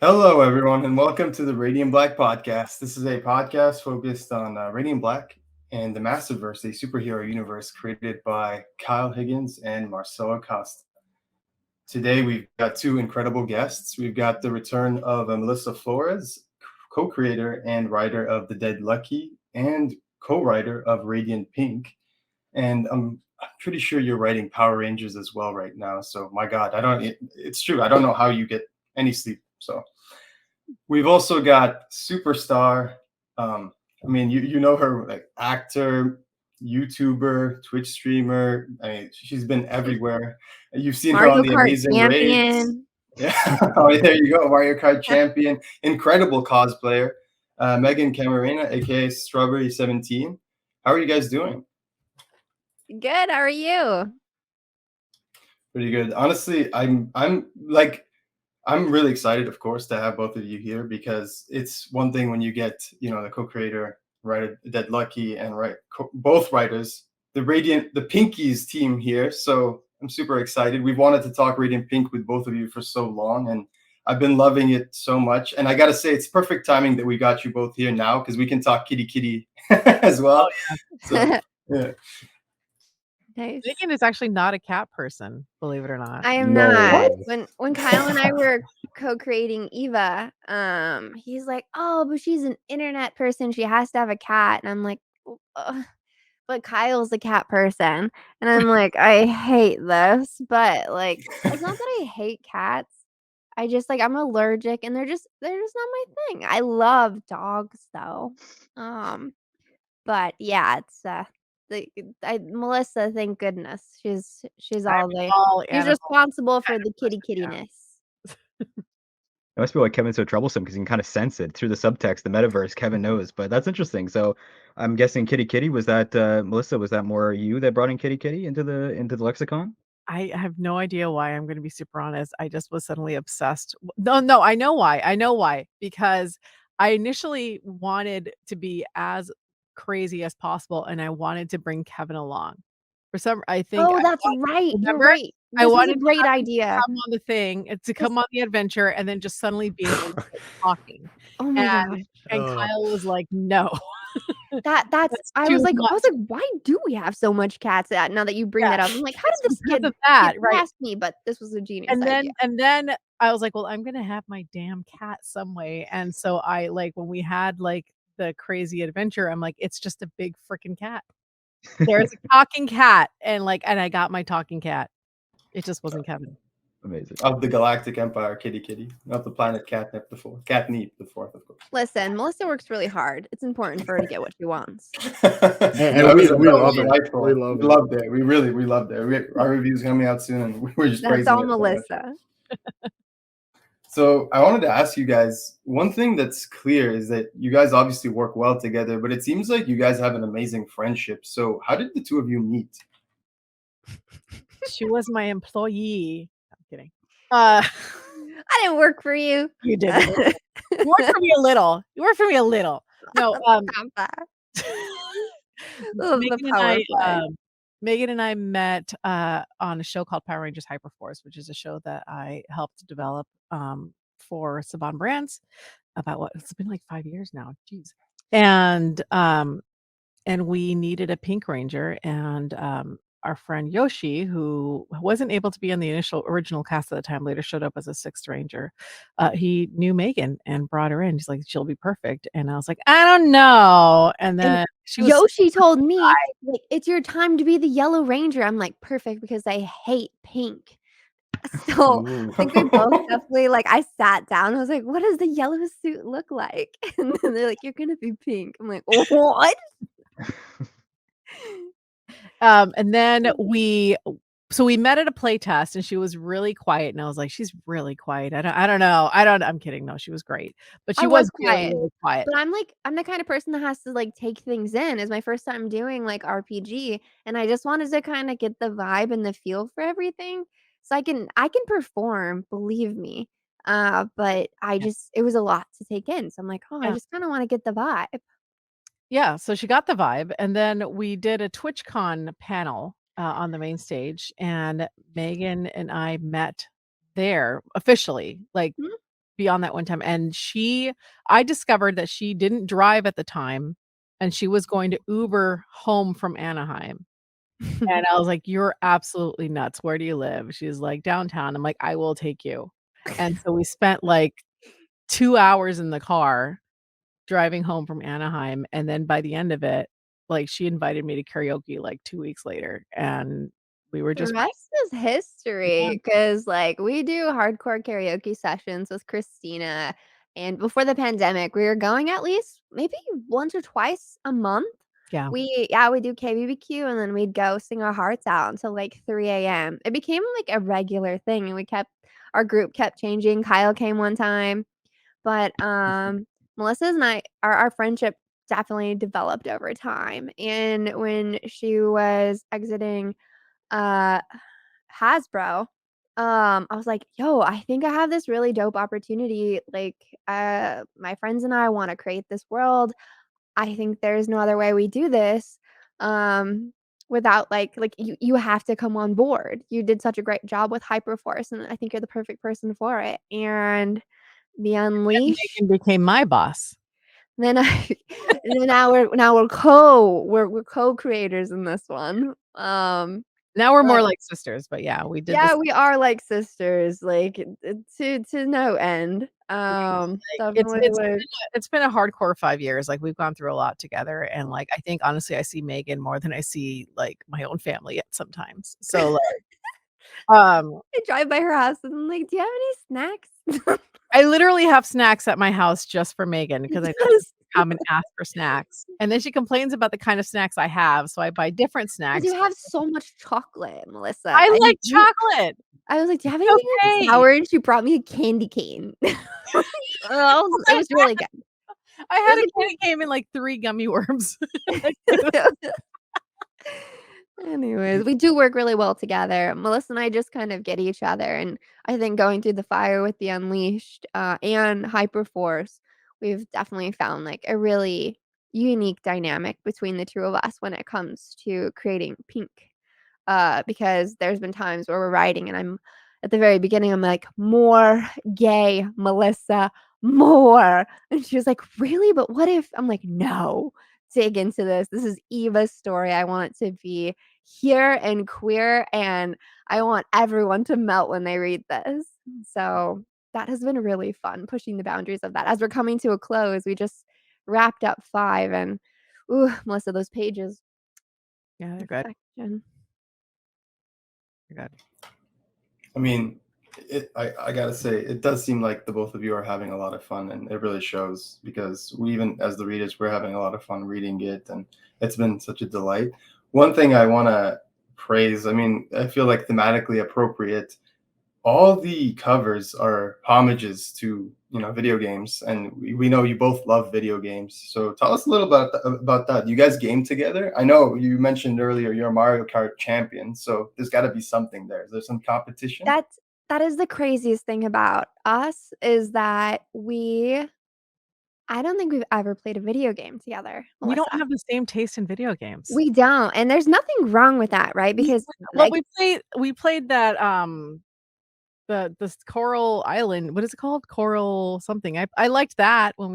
Hello, everyone, and welcome to the Radiant Black podcast. This is a podcast focused on Radiant Black and the Massiveverse, a superhero universe created by Kyle Higgins and Marcelo Costa. Today, we've got two incredible guests. We've got the return of Melissa Flores, co-creator and writer of The Dead Lucky and co-writer of Radiant Pink. And I'm pretty sure you're writing Power Rangers as well right now. So, my God, it's true. I don't know how you get any sleep. So, we've also got superstar. You know her, like, actor, YouTuber, Twitch streamer. I mean, she's been everywhere. You've seen her on Mario The Kart Amazing Race. champion. Yeah, oh, there you go, Mario Kart champion, incredible cosplayer, Meghan Camarena, aka Strawburry17. How are you guys doing? Good. How are you? Pretty good. Honestly, I'm really excited, of course, to have both of you here because it's one thing when you get, the co-creator, writer, Dead Lucky, and both writers, the Pinkies team here. So I'm super excited. We've wanted to talk Radiant Pink with both of you for so long, and I've been loving it so much. And I got to say, it's perfect timing that we got you both here now because we can talk Kitty Kitty as well. Oh, yeah. So, yeah. Nice. Meghan is actually not a cat person, believe it or not. I am not. When Kyle and I were co-creating Eva, he's like, "Oh, but she's an internet person. She has to have a cat." And I'm like, "But Kyle's a cat person." And I'm like, "I hate this." But like, it's not that I hate cats. I just I'm allergic, and they're just not my thing. I love dogs though. But yeah, it's Melissa, thank goodness. She's all she's responsible for the kittiness. It must be why Kevin's so troublesome because you can kind of sense it through the subtext, the metaverse. Kevin knows, but that's interesting. So I'm guessing Kitty Kitty, was that Melissa? Was that more you that brought in Kitty Kitty into the lexicon? I have no idea why. I'm going to be super honest. I just was suddenly obsessed. No, I know why. I know why. Because I initially wanted to be as crazy as possible, and I wanted to bring Kevin along. I think. Oh, that's right. You're right. I wanted a great idea. Come on the thing, to come on the adventure, and then just suddenly be talking. Oh my god! And Kyle was like, "No." That's I was like, why do we have so much cats? Now that you bring that up, I'm like, how did this get past me? But this was a genius idea. And then I was like, well, I'm gonna have my damn cat some way. And so I when we had the crazy adventure, I'm like, it's just a big freaking cat. There's a talking cat, and I got my talking cat. It just wasn't Kevin. Amazing. Of the Galactic Empire, Kitty Kitty, not the planet Catnip the fourth, of course. Listen, Melissa works really hard. It's important for her to get what she wants. And we love it. We loved it. We loved it. Our review's coming out soon, and we're just praising it. That's all Melissa. So I wanted to ask you guys, one thing that's clear is that you guys obviously work well together, but it seems like you guys have an amazing friendship. So how did the two of you meet? She was my employee. I'm kidding. I didn't work for you. You did. You worked for me a little. No, Meghan and I met on a show called Power Rangers Hyperforce, which is a show that I helped develop for Saban Brands about it's been like 5 years now. Jeez. And we needed a Pink Ranger, and our friend Yoshi, who wasn't able to be on the original cast at the time, later showed up as a 6th Ranger. He knew Meghan and brought her in. He's like, she'll be perfect. And I was like, I don't know. And then Yoshi told me, like, it's your time to be the Yellow Ranger. I'm like, perfect, because I hate pink. So I think we both definitely, I sat down. I was like, what does the yellow suit look like? And then they're like, you're going to be pink. I'm like, what? And then we met at a play test, and she was really quiet, and I was like, she's really quiet. I don't know. I'm kidding. No, she was great, but she was quiet. Really quiet. But I'm the kind of person that has to take things in. It's my first time doing RPG, and I just wanted to kind of get the vibe and the feel for everything, so I can perform, believe me. But it was a lot to take in, so I'm like, I just kind of want to get the vibe. Yeah, so she got the vibe, and then we did a TwitchCon panel on the main stage, and Meghan and I met there officially, beyond that one time. And I discovered that she didn't drive at the time and she was going to Uber home from Anaheim. And I was like, "You're absolutely nuts. Where do you live?" She's like, "Downtown." I'm like, "I will take you." And so we spent like 2 hours in the car driving home from Anaheim, and then by the end of it, like, she invited me to karaoke, like, 2 weeks later, and we were The just rest is yeah. history because, like, we do hardcore karaoke sessions with Christina, and before the pandemic, we were going at least maybe once or twice a month. Yeah. We do KBBQ, and then we'd go sing our hearts out until, like, 3 AM. It became, like, a regular thing, and our group kept changing. Kyle came one time, but, Melissa's and our friendship definitely developed over time, and when she was exiting Hasbro, I was like, "Yo, I think I have this really dope opportunity. Like, my friends and I want to create this world. I think there's no other way we do this, without like you have to come on board. You did such a great job with Hyperforce, and I think you're the perfect person for it." And the And Unleash. Megan became my boss. Then and then we're co-creators in this one. Now we're more But like sisters, but yeah, we did yeah, this. we are like sisters, like, to no end. Yeah, like, Definitely, like it's been a hardcore 5 years, like, we've gone through a lot together, and, like, I think, honestly, I see Megan more than I see, like, my own family at sometimes. So, like, I drive by her house and I'm like, "Do you have any snacks?" I literally have snacks at my house just for Megan because I know she Yes. come and ask for snacks, and then she complains about the kind of snacks I have, so I buy different 'Cause snacks. you have so much chocolate, Melissa. I like chocolate. I was like, "Do you have It's anything that's okay. sour?" And she brought me a candy cane. It was really good. I It had was a candy cane and, like, 3 gummy worms. Anyways, we do work really well together. Melissa and I just kind of get each other, and I think going through the fire with the Unleashed, and Hyperforce, we've definitely found, like, a really unique dynamic between the 2 of us when it comes to creating Pink. Because there's been times where we're writing and I'm at the very beginning, I'm like, "More gay, Melissa, more." And she was like, "Really? But what if?" I'm like, "No, dig into this. This is Eva's story. I want it to be here and queer, and I want everyone to melt when they read this." So that has been really fun pushing the boundaries of that. As we're coming to a close, we just wrapped up 5 and ooh, Melissa, those pages. Yeah, they're good. Perfection. They're good. I mean, I gotta say, it does seem like the both of you are having a lot of fun, and it really shows because we, even as the readers, we're having a lot of fun reading it, and it's been such a delight. One thing I want to praise, I mean, I feel like thematically appropriate. All the covers are homages to video games, and we know you both love video games. So tell us a little about that. You guys game together? I know you mentioned earlier you're a Mario Kart champion, so there's got to be something there. Is there some competition? That is the craziest thing about us is that I don't think we've ever played a video game together, We don't Melissa. have the same taste in video games. We don't, and there's nothing wrong with that, right? Because, Well, like, we played that, this Coral Island, what is it called? Coral something. I liked that when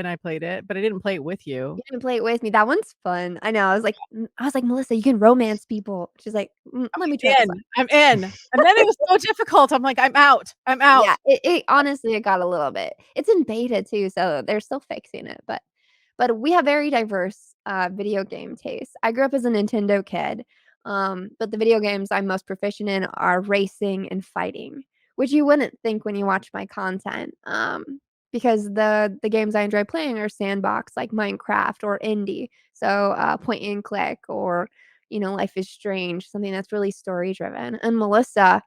I played it, but I didn't play it with you. you didn't play it with me. That one's fun. I know. I was like, "Melissa, you can romance people." She's like, "Let me try this one." I'm in. And then it was so difficult. I'm like, "I'm out. I'm out." Yeah, it honestly, it got a little bit. It's in beta too, so they're still fixing it, but we have very diverse, video game tastes. I grew up as a Nintendo kid, but the video games I'm most proficient in are racing and fighting, which you wouldn't think when you watch my content, because the games I enjoy playing are sandbox, like Minecraft or indie, so, point and click or, Life is Strange, something that's really story driven, and Melissa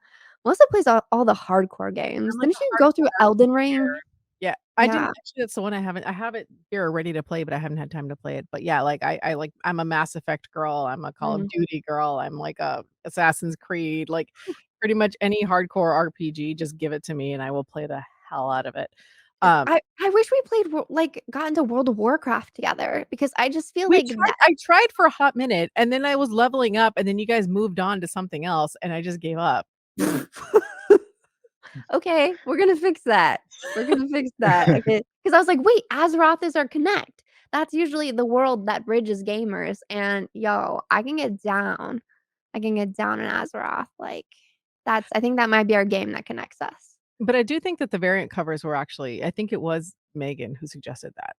plays all the hardcore games. I'm like Didn't a she go through hardcore Elden player. Ring? Yeah, I didn't Yeah. actually, that's the one I have it here ready to play, but I haven't had time to play it. But yeah, like I'm a Mass Effect girl, I'm a Call of Mm. Duty girl, I'm like a Assassin's Creed, like pretty much any hardcore RPG, just give it to me and I will play the hell out of it. Um, I wish we played got into World of Warcraft together because I just feel we like tried I tried for a hot minute and then I was leveling up and then you guys moved on to something else and I just gave up. that Okay, we're gonna fix that. We're gonna fix that. Okay, because I was like, wait, Azeroth is our connect. That's usually the world that bridges gamers, and yo, I can get down. I can get down in Azeroth. Like I think that might be our game that connects us. But I do think that the variant covers were actually, I think it was Megan who suggested that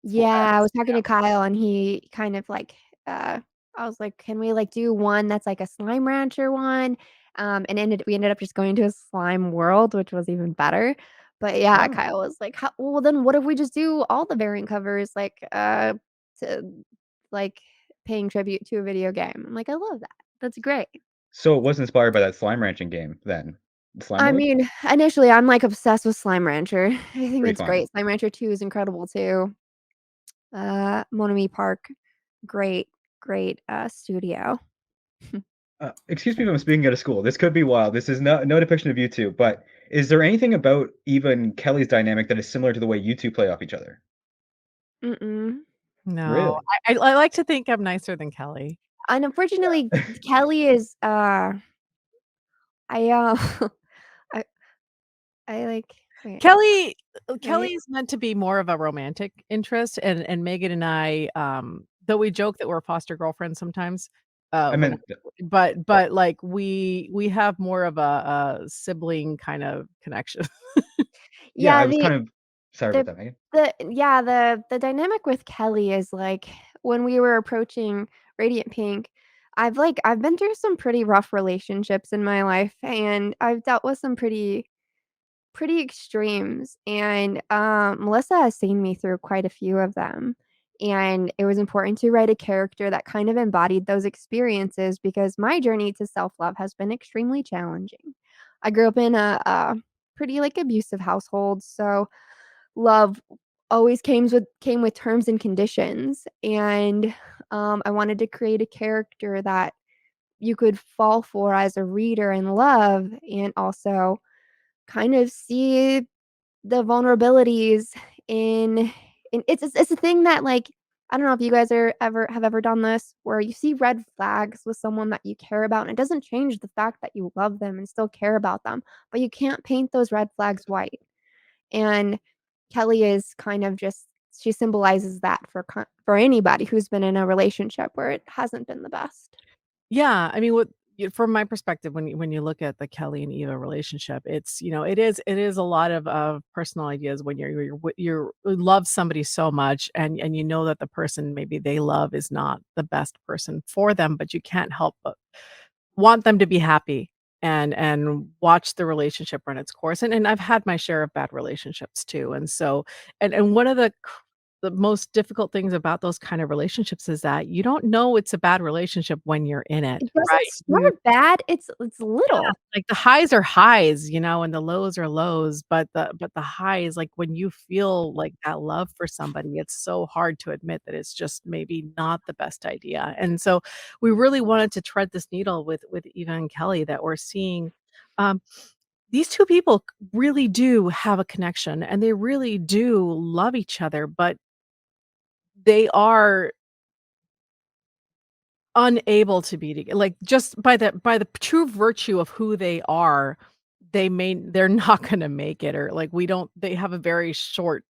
for Yeah, I us. was talking to Kyle and he kind of like I was like, "Can we like do one that's like a slime rancher one?" And we ended up just going to a slime world, which was even better. But yeah, Oh. Kyle was like, well then what if we just do all the variant covers like to like paying tribute to a video game?" I'm like, "I love that. That's great." So it was inspired by that slime ranching game then? The Slime I World? mean, initially I'm like obsessed with Slime Rancher. I think Pretty it's fun. great. Slime Rancher 2 is incredible too. Monami Park, great, great, studio. Excuse me if I'm speaking out of school. This could be wild. This is no depiction of you two, but is there anything about Eva and Kelly's dynamic that is similar to the way you two play off each other? Mm-mm. No, Really? I like to think I'm nicer than Kelly. And unfortunately, Kelly is, I, I I like wait, Kelly right? Kelly's meant to be more of a romantic interest, and Megan and I, though we joke that we're foster girlfriends sometimes, I when meant but, like, we have more of a sibling kind of connection. yeah, I Yeah, was kind of sorry about the that, Megan. the dynamic with Kelly is, like, when we were approaching Radiant Pink, I've been through some pretty rough relationships in my life, and I've dealt with some pretty extremes, and, Melissa has seen me through quite a few of them, and it was important to write a character that kind of embodied those experiences because my journey to self-love has been extremely challenging. I grew up in a pretty, like, abusive household, so love always came with terms and conditions, and, I wanted to create a character that you could fall for as a reader and love, and also kind of see the vulnerabilities in it's a thing that, like, I don't know if you guys have ever done this, where you see red flags with someone that you care about, and it doesn't change the fact that you love them and still care about them, but you can't paint those red flags white. And Kelly is kind of just she symbolizes that for anybody who's been in a relationship where it hasn't been the best. Yeah, I mean, from my perspective, when you look at the Kelly and Eva relationship, it's it is a lot of personal ideas when you love somebody so much, and you know that the person maybe they love is not the best person for them, but you can't help but want them to be happy and watch the relationship run its course. And I've had my share of bad relationships too. And so and one of the most difficult things about those kind of relationships is that you don't know it's a bad relationship when you're in it, It doesn't right? You start bad, it's Yeah, little. like the highs are highs, and the lows are lows, but the highs, like when you feel like that love for somebody, it's so hard to admit that it's just maybe not the best idea. And so we really wanted to tread this needle with Eva and Kelly that we're seeing um, these two people really do have a connection and they really do love each other, but they are unable to be toge like, just by the true virtue of who they are, they're not gonna make it or, like, we don't they have a very short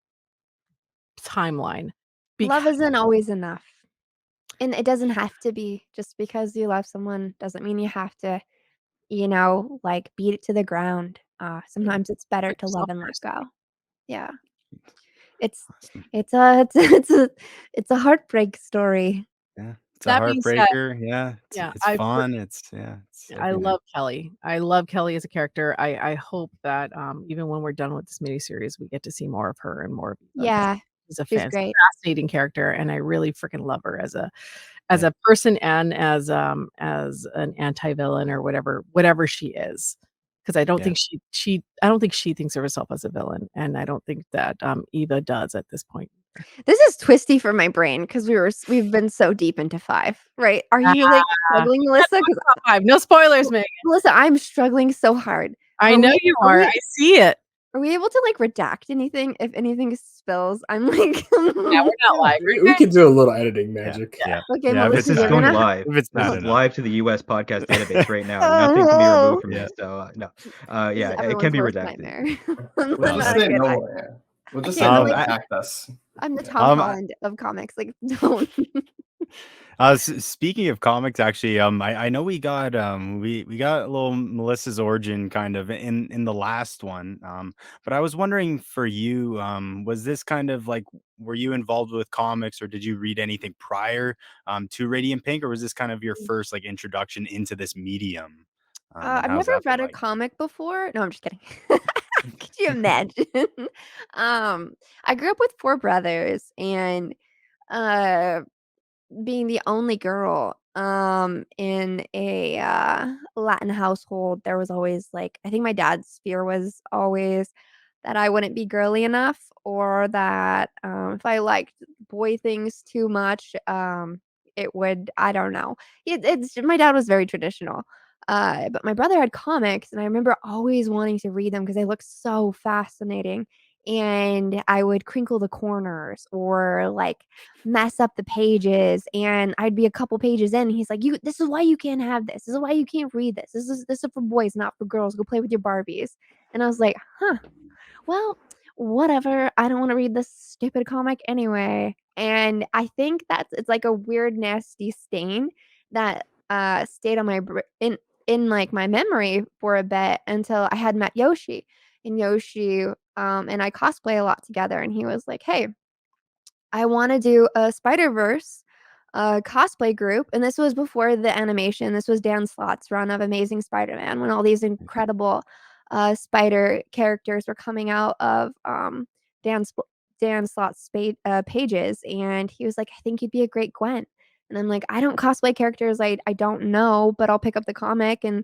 timeline Love because isn't always enough, and it doesn't have to be. Just because you love someone doesn't mean you have to, like, beat it to the ground. Sometimes it's better put to love yourself and let first. go. Yeah. It's Awesome. it's a heartbreak story. Yeah, it's a That being said, heartbreaker. Yeah, yeah, it's fun. It's I everything. love Kelly. I love Kelly as a character. I hope that, even when we're done with this miniseries, we get to see more of her and more of Eva 'cause Yeah, she's a she's great. fascinating character, and I really freaking love her as Yeah, a person and as an anti-villain or whatever she is. Because I don't yeah. think I don't think she thinks of herself as a villain, and I don't think that, Eva does at this point. This is twisty for my brain because we've been so deep into 5, right? Are you, like, Ah, struggling, we can't Melissa? talk Because about 5. No spoilers, Megan. Melissa, I'm struggling so hard. I Are know we you are are. we I see it. Are we able to like redact anything if anything spills? I'm like, Yeah, we're not live. We can do a little editing magic. Yeah. okay, Yeah, if This Melissa, is you're going gonna. live. If it's This bad is enough. live to the U.S. podcast database right now. Nothing can be removed from Yeah. this. So no. This is Yeah, it can everyone's be worst redacted. nightmare. We'll I'm just not a say good. no. Yeah. We'll I just say can't no. like. Attacked us. I'm the Yeah. Tom Holland of comics. Like, don't. Speaking of comics, actually, I know we got we got a little Melissa's origin kind of in the last one. But I was wondering for you, was this kind of like, were you involved with comics, or did you read anything prior to Radiant Pink, or was this kind of your first like introduction into this medium? And I've how's never that been read a like? comic before. No, I'm just kidding. Could you imagine? I grew up with 4 brothers, and uh, being the only girl in a Latin household, there was always like, I think my dad's fear was always that I wouldn't be girly enough, or that if I liked boy things too much, it would, I don't know. It's my dad was very traditional. But my brother had comics, and I remember always wanting to read them because they looked so fascinating. And I would crinkle the corners or like mess up the pages, and I'd be a couple pages in, and he's like, "You, this is why you can't have this. This is why you can't read this. This is for boys, not for girls. Go play with your Barbies." And I was like, "Huh, well, whatever. I don't want to read this stupid comic anyway." And I think that's it's like a weird, nasty stain that stayed on my in like my memory for a bit until I had met Yoshi. And Yoshi and I cosplay a lot together, and he was like, "Hey, I want to do a Spider-Verse cosplay group." And this was before the animation. This was Dan Slott's run of Amazing Spider-Man, when all these incredible spider characters were coming out of Dan, Dan Slott's pages. And he was like, "I think you'd be a great Gwen." And I'm like, "I don't cosplay characters I don't know, but I'll pick up the comic and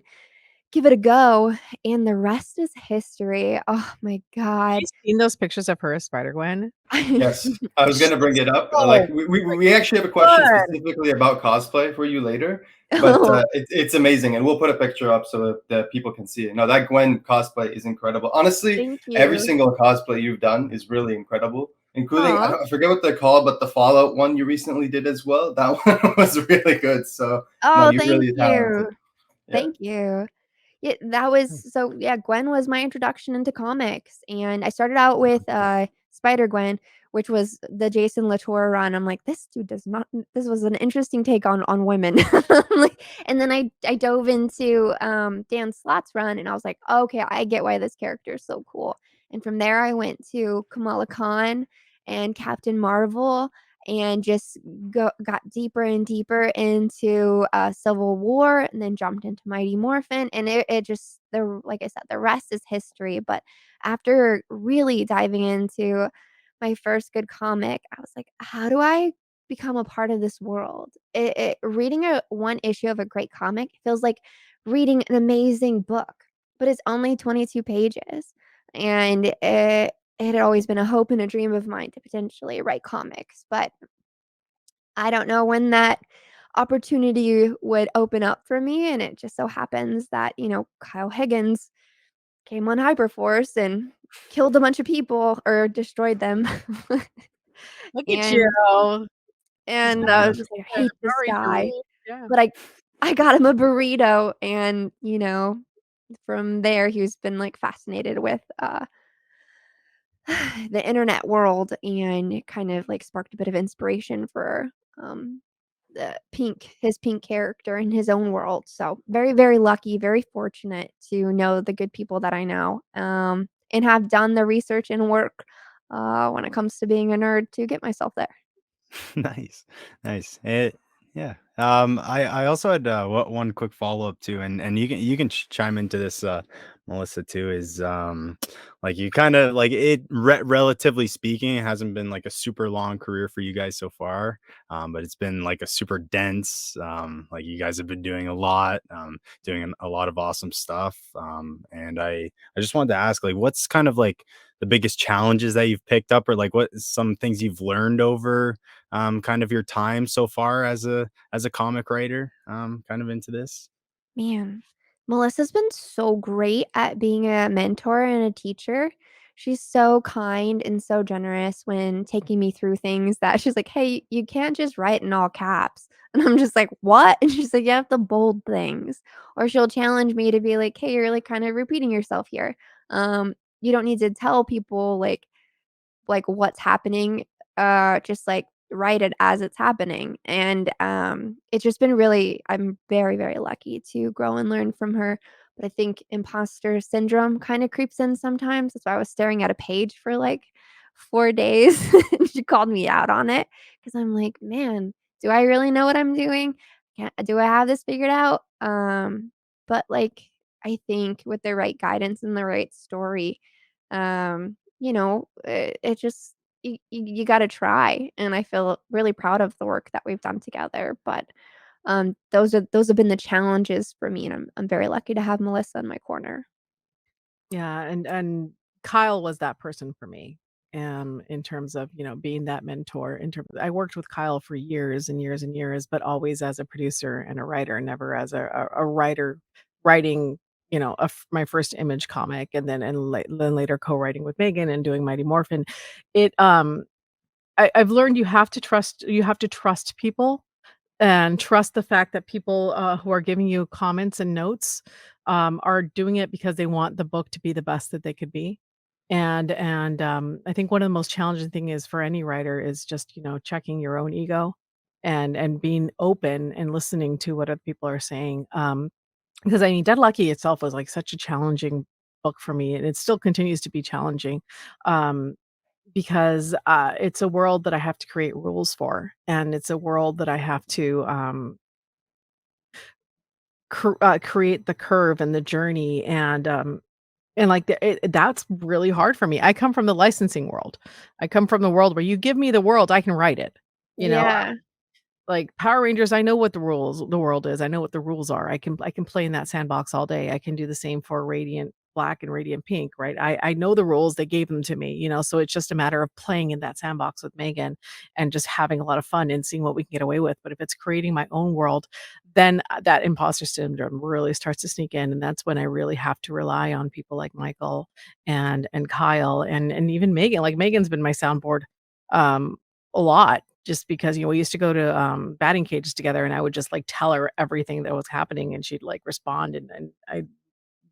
give it a go." And the rest is history. Oh my Have God. you seen those pictures of her as Spider-Gwen? Yes, I was gonna bring it up. Oh, Like we actually have a question good. specifically about cosplay for you later, but it's amazing, and we'll put a picture up so that people can see it. No, that Gwen cosplay is incredible. Honestly, Thank every you. single cosplay you've done is really incredible, including Aw. I forget what they're called, but the Fallout one you recently did as well. That one was really good. So no, Oh, you're thank really talented. you. Yeah. Thank you. Yeah, that was so yeah, Gwen was my introduction into comics, and I started out with Spider-Gwen, which was the Jason Latour run. I'm like, this dude does not this was an interesting take on women. Like, and then I dove into Dan Slott's run, and I was like, okay, I get why this character is so cool. And from there I went to Kamala Khan and Captain Marvel, and just got deeper and deeper into Civil War, and then jumped into Mighty Morphin, and it just the like I said, the rest is history. But after really diving into my first good comic, I was like, how do I become a part of this world? Reading a one issue of a great comic feels like reading an amazing book, but it's only 22 pages, and it had always been a hope and a dream of mine to potentially write comics, but I don't know when that opportunity would open up for me. And it just so happens that, Kyle Higgins came on Hyperforce and killed a bunch of people or destroyed them. Look at and you. and I was just like, I hate this Very guy. cool. Yeah. But I got him a burrito, and from there he's been like fascinated with the internet world, and it kind of like sparked a bit of inspiration for his pink character in his own world. So very, very lucky, very fortunate to know the good people that I know, and have done the research and work when it comes to being a nerd to get myself there. Nice, nice. Yeah. I also had one quick follow up too, and you can chime into this, Melissa too. Is like you kind of like it, relatively speaking, it hasn't been like a super long career for you guys so far, but it's been like a super dense. Like you guys have been doing a lot, doing a lot of awesome stuff. And I just wanted to ask, like, what's kind of like the biggest challenges that you've picked up, or like what some things you've learned over kind of your time so far as a comic writer, kind of into this? Man, Melissa's been so great at being a mentor and a teacher. she's so kind and so generous when taking me through things that she's like, "Hey, you can't just write in all caps." And I'm just like, "What?" And she's like, "You have to bold things." Or she'll challenge me to be like, "Hey, you're like kind of repeating yourself here. You don't need to tell people like what's happening, just like write it as it's happening." And it's just been really, I'm very, very lucky to grow and learn from her. But I think imposter syndrome kind of creeps in sometimes. That's why I was staring at a page for like 4 days and she called me out on it because I'm like, man, do I really know what I'm doing? Do I have this figured out? But like I think with the right guidance and the right story, it just you got to try, and I feel really proud of the work that we've done together. But those have been the challenges for me, and I'm very lucky to have Melissa in my corner. Yeah, and Kyle was that person for me, in terms of, being that mentor. I worked with Kyle for years and years and years, but always as a producer and a writer, never as a writer writing, my first Image comic, and then later co-writing with Megan and doing Mighty Morphin. It I've learned you have to trust people and trust the fact that people, who are giving you comments and notes, are doing it because they want the book to be the best that they could be. And I think one of the most challenging thing is for any writer is just, checking your own ego and being open and listening to what other people are saying. Because I mean, Dead Lucky itself was like such a challenging book for me, and it still continues to be challenging. Um, because, it's a world that I have to create rules for, and it's a world that I have to, create the curve and the journey, and like, that's really hard for me. I come from the licensing world. I come from the world where you give me the world, I can write it, you know? Yeah. Like Power Rangers, I know what the world is. I know what the rules are. I can play in that sandbox all day. I can do the same for Radiant Black and Radiant Pink, right? I know the rules. They gave them to me, so it's just a matter of playing in that sandbox with Megan and just having a lot of fun and seeing what we can get away with. But if it's creating my own world, then that imposter syndrome really starts to sneak in. And that's when I really have to rely on people like Michael and Kyle and even Megan. Like Megan's been my soundboard um a lot, just because, we used to go to, batting cages together, and I would just, like, tell her everything that was happening, and she'd, like, respond, and I'd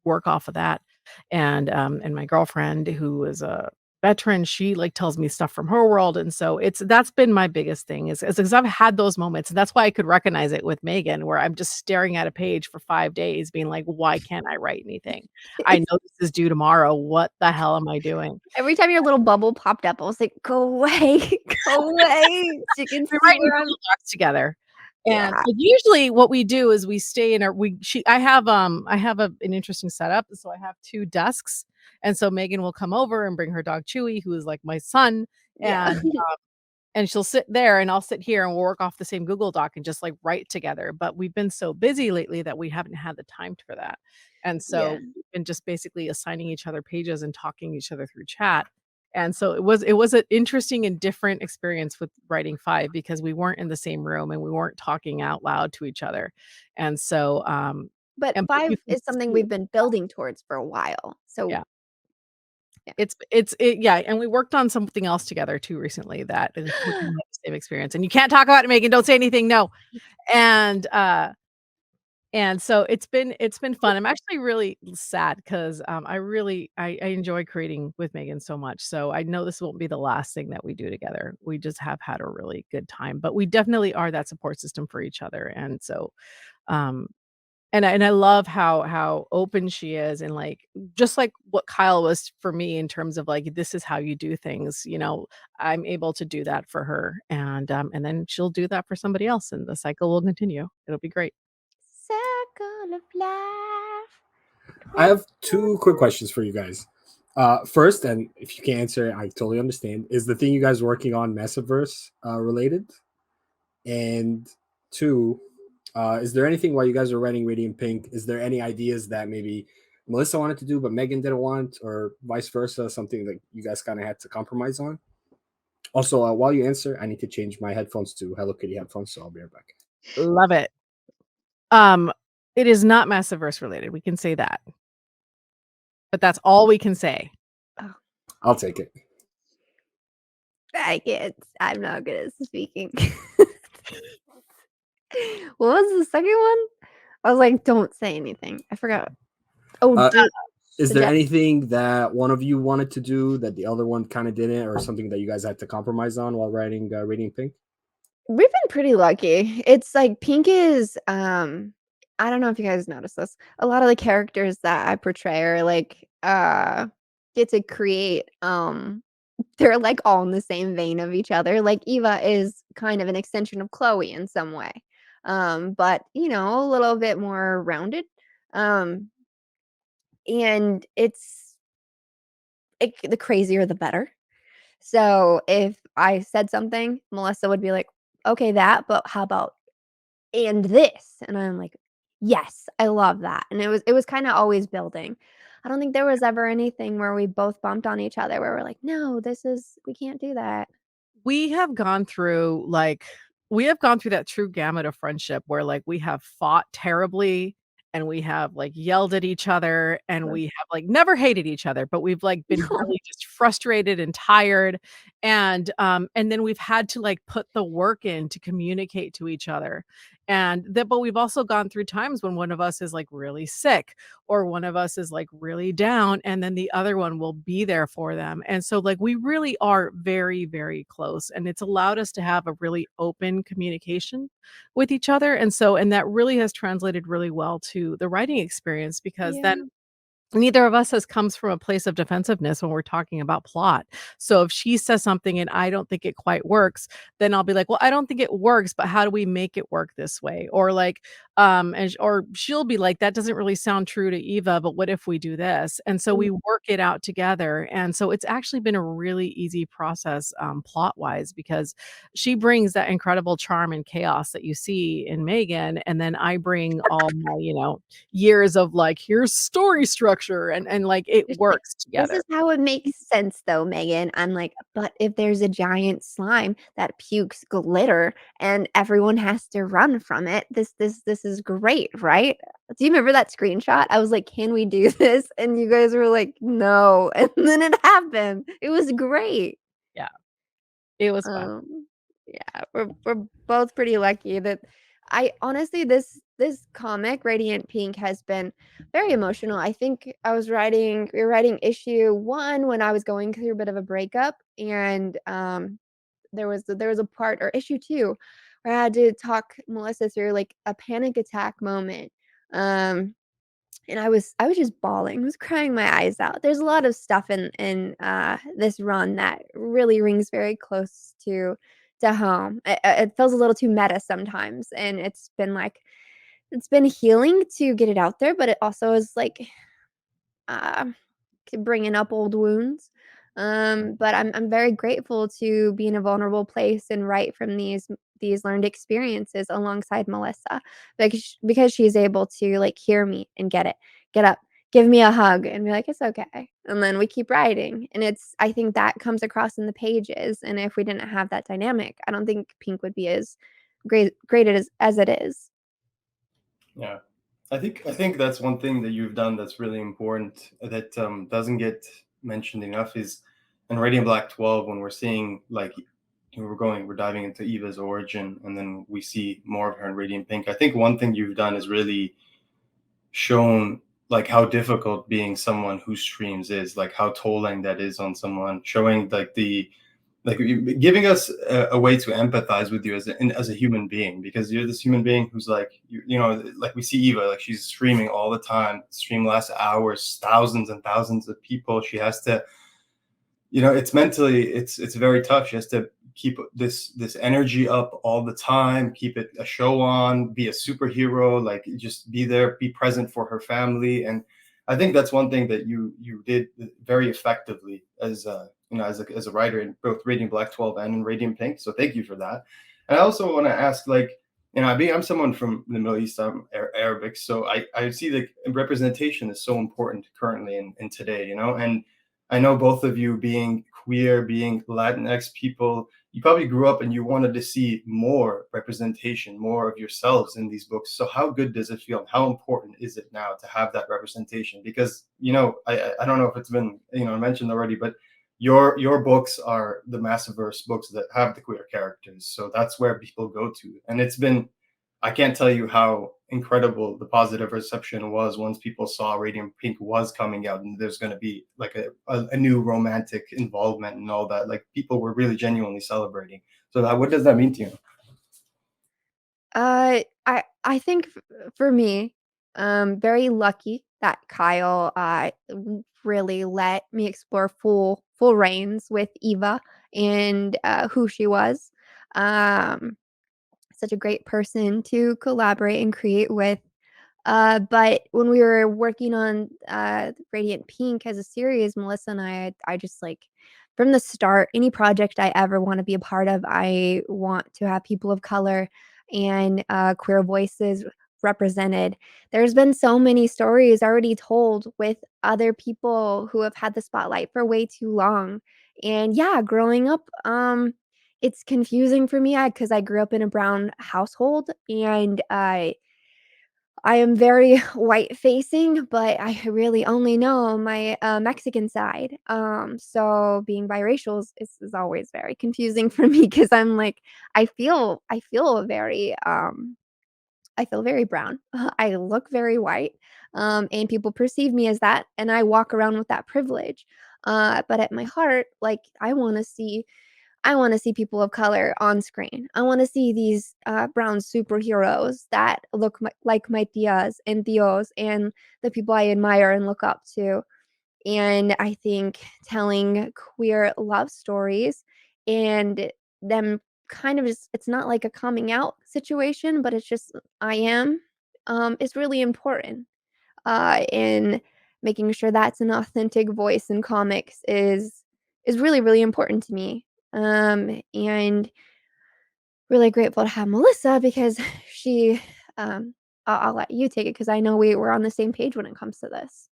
work off of that. And my girlfriend, who is a veteran, she, like, tells me stuff from her world, and so that's been my biggest thing is 'cause I've had those moments, and that's why I could recognize it with Megan, where I'm just staring at a page for 5 days being like, "Why can't I write anything? I know this is due tomorrow. What the hell am I doing?" Every time your little bubble popped up, I was like, "Go away, go away." So you can We're see writing where I'm. Google Docs together. And Yeah. so usually what we do is we stay in our we she I have an interesting setup. So I have 2 desks. And so Megan will come over and bring her dog Chewy, who is like my son, Yeah. and she'll sit there and I'll sit here and we'll work off the same Google Doc and just like write together. But we've been so busy lately that we haven't had the time for that. And Yeah. so we've been just basically assigning each other pages and talking each other through chat. And so it was an interesting and different experience with writing 5 because we weren't in the same room and we weren't talking out loud to each other. And so But but you 5 can is something see, we've been building towards for a while. So, yeah. yeah. Yeah, and we worked on something else together too recently that is we had the same experience. And you can't talk about it, Megan. Don't say anything. No. And and so it's been fun. I'm actually really sad because I enjoy creating with Megan so much. So I know this won't be the last thing that we do together. We just have had a really good time, but we definitely are that support system for each other. And so um and I love how open she is and like just like what Kyle was for me in terms of like this is how you do things, I'm able to do that for her and then she'll do that for somebody else and the cycle will continue. It'll be great. Circle of life. I have two quick questions for you guys. First, and if you can't answer it, I totally understand. Is the thing you guys working on Massiveverse related? And two, is there anything while you guys are writing Radiant Pink? Is there any ideas that maybe Melissa wanted to do but Megan didn't want, or vice versa? Something that you guys kind of had to compromise on. Also, while you answer, I need to change my headphones to Hello Kitty headphones, so I'll be right back. Love it. Um, it is not Massiveverse related. We can say that. But that's all we can say. Oh. I'll take it. I can't. I'm not good at speaking. What was the second one? I was like, don't say anything. I forgot. Oh, Is the there jet. anything that one of you wanted to do that the other one kind of didn't, or something that you guys had to compromise on while writing Radiant Pink? We've been pretty lucky. It's like Pink is I don't know if you guys noticed this. A lot of the characters that I portray are like get to create they're like all in the same vein of each other. Like Eva is kind of an extension of Chloe in some way. But you know, a little bit more rounded. Um and the crazier the better. So if I said something, Melissa would be like, "Okay, that, but how about and this?" And I'm like, "Yes, I love that." And it was kind of always building. I don't think there was ever anything where we both bumped on each other where we're like, "No, we can't do that." We have gone through that true gamut of friendship where like we have fought terribly and we have like yelled at each other and we have like never hated each other, but we've like been No. really just frustrated and tired. And then we've had to like put the work in to communicate to each other. But we've also gone through times when one of us is like really sick or one of us is like really down and then the other one will be there for them. And so like we really are very, very close and it's allowed us to have a really open communication with each other. And that really has translated really well to the writing experience because Yeah. then neither of us has comes from a place of defensiveness when we're talking about plot. So if she says something and I don't think it quite works, then I'll be like, "Well, I don't think it works, but how do we make it work this way?" Or like, or she'll be like, "That doesn't really sound true to Eva, but what if we do this?" And so we work it out together. And so it's actually been a really easy process, plot wise, because she brings that incredible charm and chaos that you see in Megan, and then I bring all my, years of like, here's story structure and like it She's like, works "This together. is how it makes sense though, Megan." I'm like, "But if there's a giant slime that pukes glitter and everyone has to run from it, this is great, right?" Do you remember that screenshot? I was like, "Can we do this?" And you guys were like, "No." And then it happened. It was great. Yeah, it was fun. Yeah, we're both pretty lucky that I honestly this comic Radiant Pink has been very emotional. I think we were writing issue 1 when I was going through a bit of a breakup and there was a part or issue 2 where I had to talk Melissa through like a panic attack moment. Um and I was just bawling, I was crying my eyes out. There's a lot of stuff in this run that really rings very close to home. It feels a little too meta sometimes, and it's been healing to get it out there, but it also is like uh, bringing up old wounds. But I'm very grateful to be in a vulnerable place and write from these learned experiences alongside Melissa because she's able to like hear me and get up, give me a hug, and be like, "It's okay," and then we keep writing. And I think that comes across in the pages. And if we didn't have that dynamic, I don't think Pink would be as great as it is. Yeah, I think that's one thing that you've done that's really important that doesn't get mentioned enough is in Radiant Black 12 when we're seeing like we're diving into Eva's origin and then we see more of her in Radiant Pink. I think one thing you've done is really shown like how difficult being someone who streams is, like how tolling that is on someone, showing like giving us a way to empathize with you as a human being, because you're this human being who's like like we see Eva, like she's streaming all the time, stream lasts hours, thousands and thousands of people. She has to, it's mentally, it's very tough. She has to keep this energy up all the time, keep it a show on, be a superhero, like just be there, be present for her family. And I think that's one thing that you did very effectively as as a writer in both Radiant Black 12 and in Radiant Pink. So thank you for that. And I also want to ask, like, I'm someone from the Middle East, I'm Arabic, so I see that representation is so important currently in today, and I know both of you being queer, being Latinx people, you probably grew up and you wanted to see more representation, more of yourselves in these books. So how good does it feel? How important is it now to have that representation? Because, I don't know if it's been, mentioned already, but your books are the Massiveverse books that have the queer characters, so that's where people go to. And it's been, I can't tell you how incredible the positive reception was once people saw Radiant Pink was coming out and there's going to be like a new romantic involvement and all that. Like people were really genuinely celebrating. So what does that mean to you? I think for me, very lucky that Kyle really let me explore full reins with Eva and who she was. Um, Such a great person to collaborate and create with. But when we were working on Radiant Pink as a series, Melissa and I just like from the start, any project I ever want to be a part of, I want to have people of color and queer voices represented. There's been so many stories already told with other people who have had the spotlight for way too long. And yeah, growing up, it's confusing for me because I grew up in a brown household and I am very white facing, but I really only know my Mexican side. So being biracial is always very confusing for me because I'm like I feel very I feel very brown. I look very white, and people perceive me as that, and I walk around with that privilege. But at my heart, like I want to see people of color on screen. I want to see these brown superheroes that look like my tias and tios and the people I admire and look up to. And I think telling queer love stories and them kind of just, it's not like a coming out situation, but it's just, I am, is really important. In making sure that's an authentic voice in comics is really, really important to me. And really grateful to have Melissa because she, I'll let you take it because I know we were on the same page when it comes to this.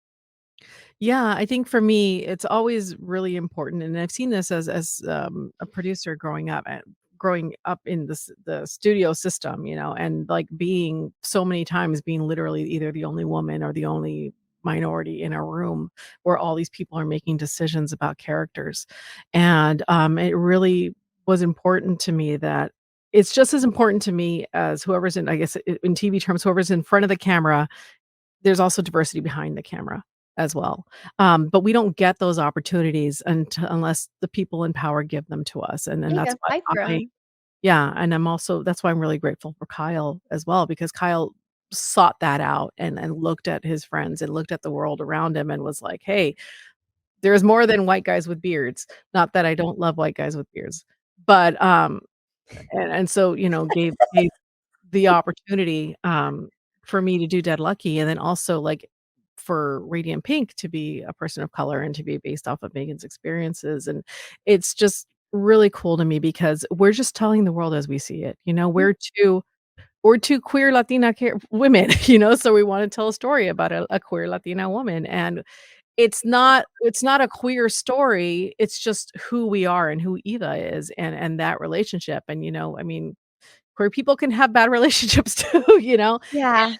Yeah, I think for me, it's always really important, and I've seen this as a producer growing up in the studio system, and like being so many times being literally either the only woman or the only minority in a room where all these people are making decisions about characters, and it really was important to me that it's just as important to me as whoever's in, I guess, in TV terms, whoever's in front of the camera. There's also diversity behind the camera as well. But we don't get those opportunities unless the people in power give them to us, and There you that's go. why Fight for I 'em. yeah, and that's why I'm really grateful for Kyle as well, because Kyle sought that out and looked at his friends and looked at the world around him and was like, "Hey, there's more than white guys with beards." Not that I don't love white guys with beards, but, and so, gave the opportunity, for me to do Dead Lucky, and then also, like, for Radiant Pink to be a person of color and to be based off of Megan's experiences, and it's just really cool to me because we're just telling the world as we see it, Mm, we're two queer Latina women, so we wanna tell a story about a queer Latina woman, and it's not a queer story, it's just who we are and who Eva is and that relationship, and, I mean, queer people can have bad relationships too, yeah. and,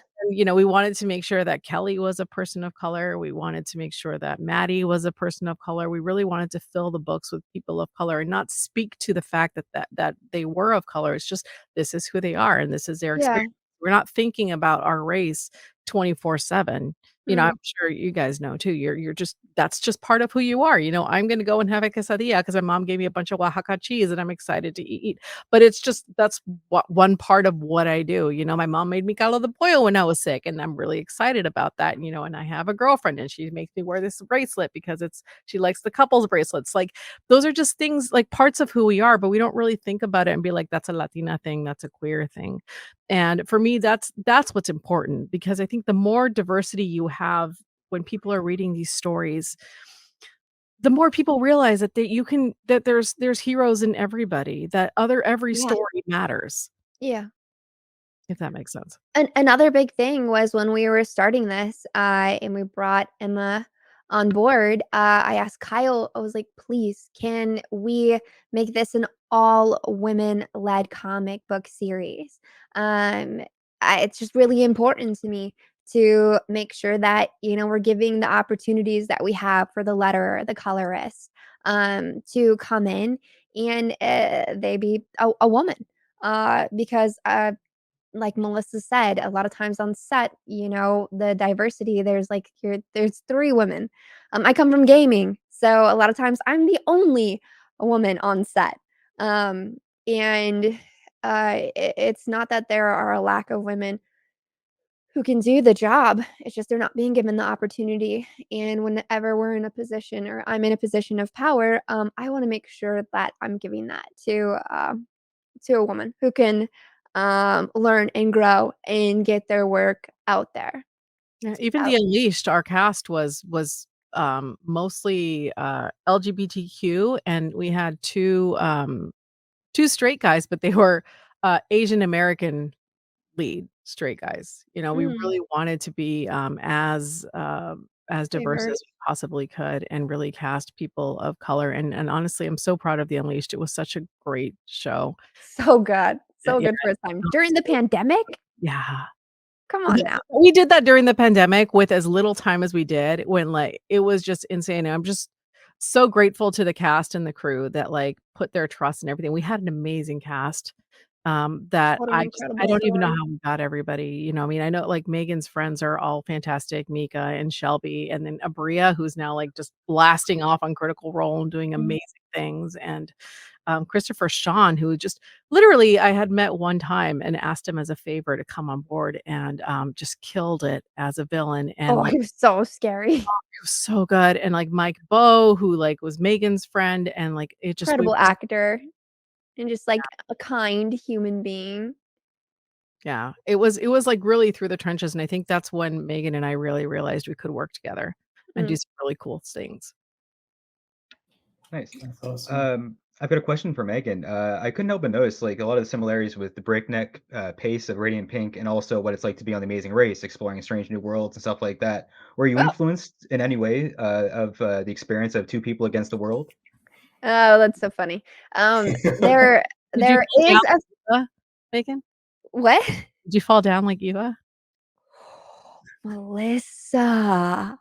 we wanted to make sure that Kelly was a person of color, we wanted to make sure that Maddie was a person of color, we really wanted to fill the books with people of color and not speak to the fact that they were of color, it's just, this is who they are and this is their Yeah. experience. We're not thinking about our race 24/7. I'm Mm, sure you guys know too, you're just that's just part of who you are, I'm gonna go and have a quesadilla because my mom gave me a bunch of Oaxaca cheese and I'm excited to eat. But it's just that's one part of what I do, my mom made me caldo de pollo when I was sick, and I'm really excited about that, and I have a girlfriend, and she makes me wear this bracelet because she likes the couples bracelets, like, those are just things, like, parts of who we are, but we don't really think about it and be like, "That's a Latina thing, that's a queer thing." And for me, that's what's important because I think the more diversity you have when people are reading these stories, the more people realize that there's heroes in everybody, that every yeah. story matters, Yeah. if that makes sense. Another big thing was when we were starting this, and we brought Emma on board, I asked Kyle, I was like, "Please, can we make this an all women-led comic book series?" Um, it's just really important to me to make sure that, we're giving the opportunities that we have for the letterer, the colorist, to come in and they be a woman. Because like Melissa said, a lot of times on set, the diversity, there's 3 women. I come from gaming, so a lot of times I'm the only woman on set. And it's not that there are a lack of women who can do the job. It's just they're not being given the opportunity. And whenever we're in a position or I'm in a position of power, I want to make sure that I'm giving that to a woman who can learn and grow and get their work out there. Yeah, even Out. the Unleashed, our cast was mostly LGBTQ, and we had two straight guys, but they were Asian American lead straight guys. We really wanted to be as diverse as we possibly could and really cast people of color. And honestly, I'm so proud of the Unleashed. It was such a great show. So good. So Yeah, good for its time. During the pandemic? yeah. Come on now. We did that during the pandemic with as little time as we did when it was just insane. I'm just so grateful to the cast and the crew that put their trust in everything. We had an amazing cast. That What an incredible I don't even know story. how we got everybody, I mean, I know Megan's friends are all fantastic, Mika and Shelby, and then Abria, who's now just blasting off on Critical Role and doing amazing things, and Christopher Sean, who just literally I had met one time and asked him as a favor to come on board and just killed it as a villain. And he was so scary. It was so good. And Mike Bowe, who was Megan's friend, and it just Incredible actor and just a kind human being. Yeah, it was really through the trenches, and I think that's when Megan and I really realized we could work together and do some really cool things. Nice. That's awesome. I've got a question for Megan. I couldn't help but notice a lot of the similarities with the breakneck pace of Radiant Pink and also what it's like to be on The Amazing Race, exploring strange new worlds and stuff like that. Were you influenced in any way of the experience of 2 people against the world? Oh, that's so funny. There is a Megan? What? Did you fall down like Eva? Melissa.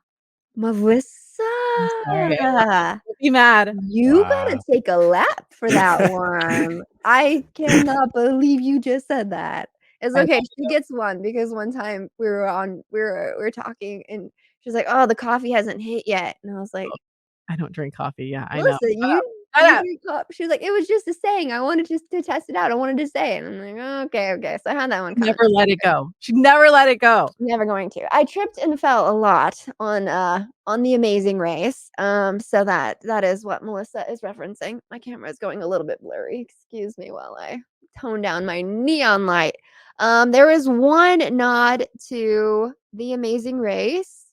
Sorry. Don't be mad. You gotta take a lap for that one. I cannot believe you just said that. It's okay. She gets one because one time we were talking and she's like, "Oh, the coffee hasn't hit yet," and I was like, I don't drink coffee. Yeah, I know. "Melissa, you drink coffee?" She was like, "It was just a saying. I wanted just to test it out. I wanted to say it." And I'm like, "Oh, okay." So I had that one. Never let it go. She never let it go. Never going to. I tripped and fell a lot on The Amazing Race. So that is what Melissa is referencing. My camera is going a little bit blurry. Excuse me while I tone down my neon light. There is one nod to The Amazing Race.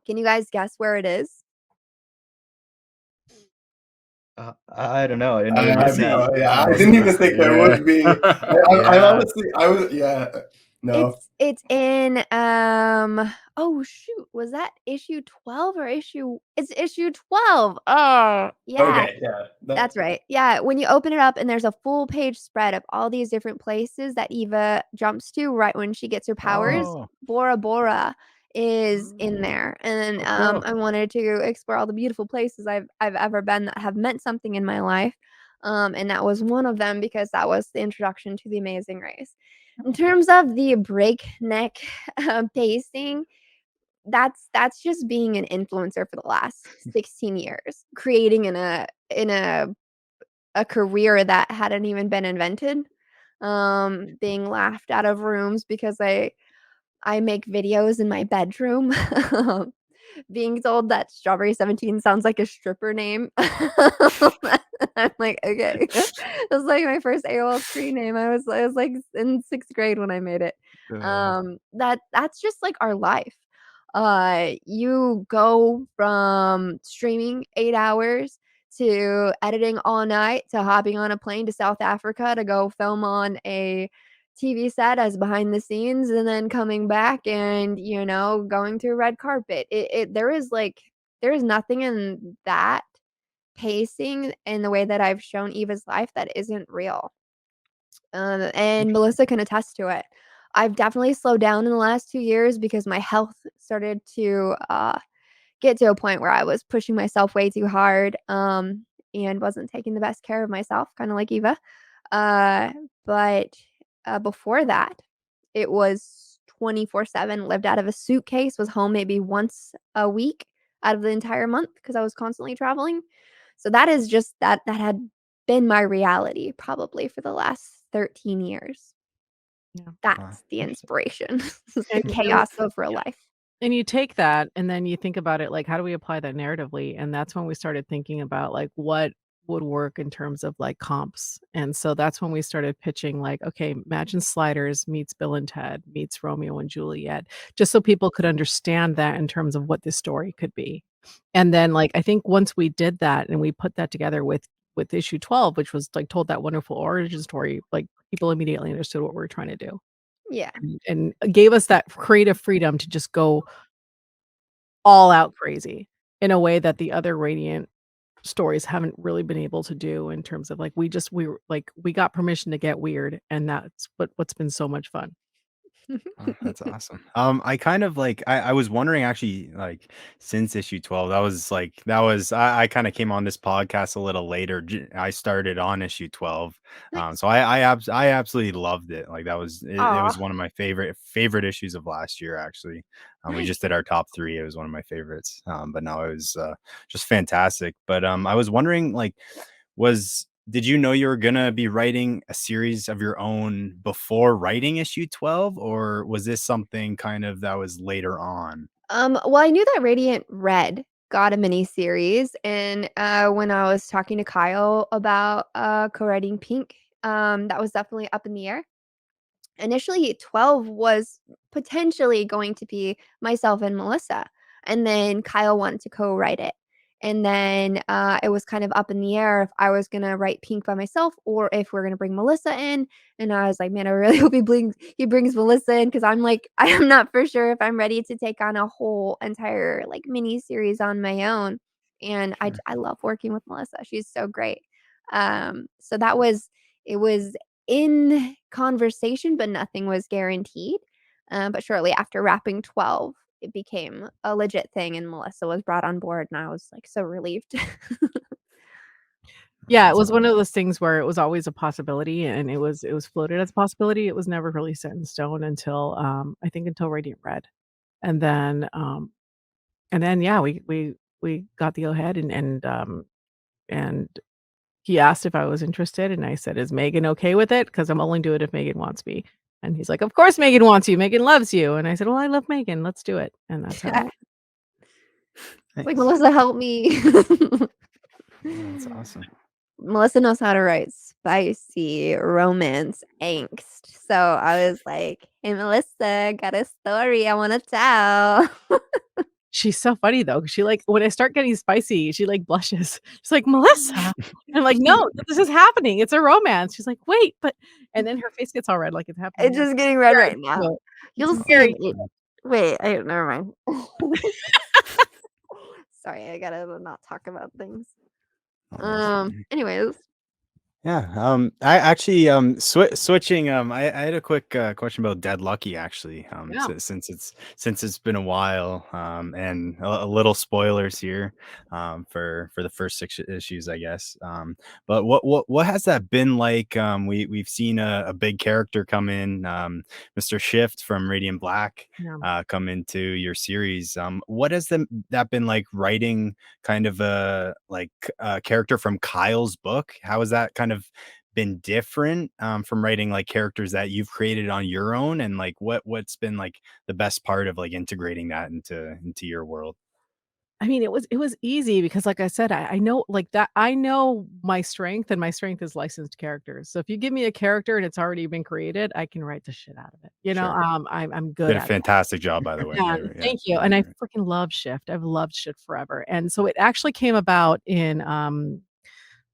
Can you guys guess where it is? I don't know. I didn't I even know. Yeah, I didn't even think there would be. I honestly, no. It's in oh shoot, was that issue 12 or it's issue 12. Oh, yeah. Okay, yeah. That's right. Yeah, when you open it up and there's a full page spread of all these different places that Eva jumps to right when she gets her powers. Bora Bora is in there. And cool. I wanted to explore all the beautiful places I've ever been that have meant something in my life. And that was one of them because that was the introduction to The Amazing Race. In terms of the breakneck pacing, that's just being an influencer for the last 16 years, creating in a career that hadn't even been invented, being laughed out of rooms because I make videos in my bedroom, being told that Strawberry17 sounds like a stripper name. I'm like, okay. It was my first AOL screen name. I was in 6th grade when I made it. That's just our life. You go from streaming 8 hours to editing all night to hopping on a plane to South Africa to go film on a TV set as behind the scenes and then coming back and going through red carpet. There is nothing in that pacing in the way that I've shown Eva's life that isn't real. And Melissa can attest to it. I've definitely slowed down in the last 2 years because my health started to get to a point where I was pushing myself way too hard, and wasn't taking the best care of myself, kind of like Eva. But before that, it was 24/7, lived out of a suitcase, was home maybe once a week out of the entire month because I was constantly traveling. So that is just that had been my reality probably for the last 13 years. Yeah. That's the inspiration. The And chaos of real life. And you take that and then you think about it like, how do we apply that narratively? And that's when we started thinking about like what would work in terms of like comps. And so that's when we started pitching like, okay, imagine Sliders meets Bill and Ted meets Romeo and Juliet, just so people could understand that in terms of what this story could be. And then like I think once we did that and we put that together with issue 12, which was like told that wonderful origin story, like people immediately understood what we were trying to do. Yeah. And gave us that creative freedom to just go all out crazy in a way that the other Radiant stories haven't really been able to do in terms of like we got permission to get weird, and that's what's been so much fun. Oh, that's awesome. I kind of like I was wondering actually like since issue 12, I kind of came on this podcast a little later. I started on issue 12. Nice. So I absolutely loved it. Like it was Aw. one of my favorite issues of last year actually. We just did our top 3. It was one of my favorites. But no, it was just fantastic. But I was wondering like did you know you were gonna be writing a series of your own before writing issue 12, or was this something kind of that was later on? Well, I knew that Radiant Red got a mini series, and when I was talking to Kyle about co-writing Pink, that was definitely up in the air. Initially, 12 was potentially going to be myself and Melissa, and then Kyle wanted to co-write it. And then it was kind of up in the air if I was gonna write Pink by myself or if we're gonna bring Melissa in. And I was like, man, I really hope he brings Melissa in because I'm like, I am not for sure if I'm ready to take on a whole entire like mini series on my own. And Sure. I love working with Melissa. She's so great. So that was it was in conversation, but nothing was guaranteed. But shortly after wrapping 12, it became a legit thing, and Melissa was brought on board, and I was like so relieved. Yeah, it That's was one of those things where it was always a possibility, and it was floated as a possibility. It was never really set in stone until I think until Radiant Red, and then yeah, we got the go ahead and he asked if I was interested, and I said, "Is Megan okay with it? Because I'm only do it if Megan wants me." And he's like, "Of course Megan wants you. Megan loves you." And I said, "Well, I love Megan. Let's do it." And that's how. Like, nice. Melissa, help me. That's awesome. Melissa knows how to write spicy romance angst. So I was like, hey, Melissa, got a story I want to tell. She's so funny though, 'cause she like when I start getting spicy, she like blushes. She's like, "Melissa." And I'm like, "No, this is happening. It's a romance." She's like, "Wait, but," and then her face gets all red like it's happening It's now. just getting red Very right now. cute. You'll It's see very it. Wait, never mind. Sorry, I gotta not talk about things. Oh, that's funny. Anyways. Yeah. I actually switching. I had a quick question about Dead Lucky actually. Yeah. Since it's been a while. And a little spoilers here. For the first 6 issues, I guess. But what has that been like? We've seen a big character come in. Mr. Shift from Radiant Black. Yeah. Come into your series. What has that been like writing kind of a character from Kyle's book? How has that kind of been different from writing like characters that you've created on your own, and like what's been like the best part of like integrating that into your world? I mean, it was easy because like I said, I know like that I know my strength, and my strength is licensed characters. So if you give me a character and it's already been created, I can write the shit out of it. Sure. I'm good Did a at it. fantastic job, by the way. Yeah, Yeah. thank you. And I freaking love Shift. I've loved Shift forever. And so it actually came about in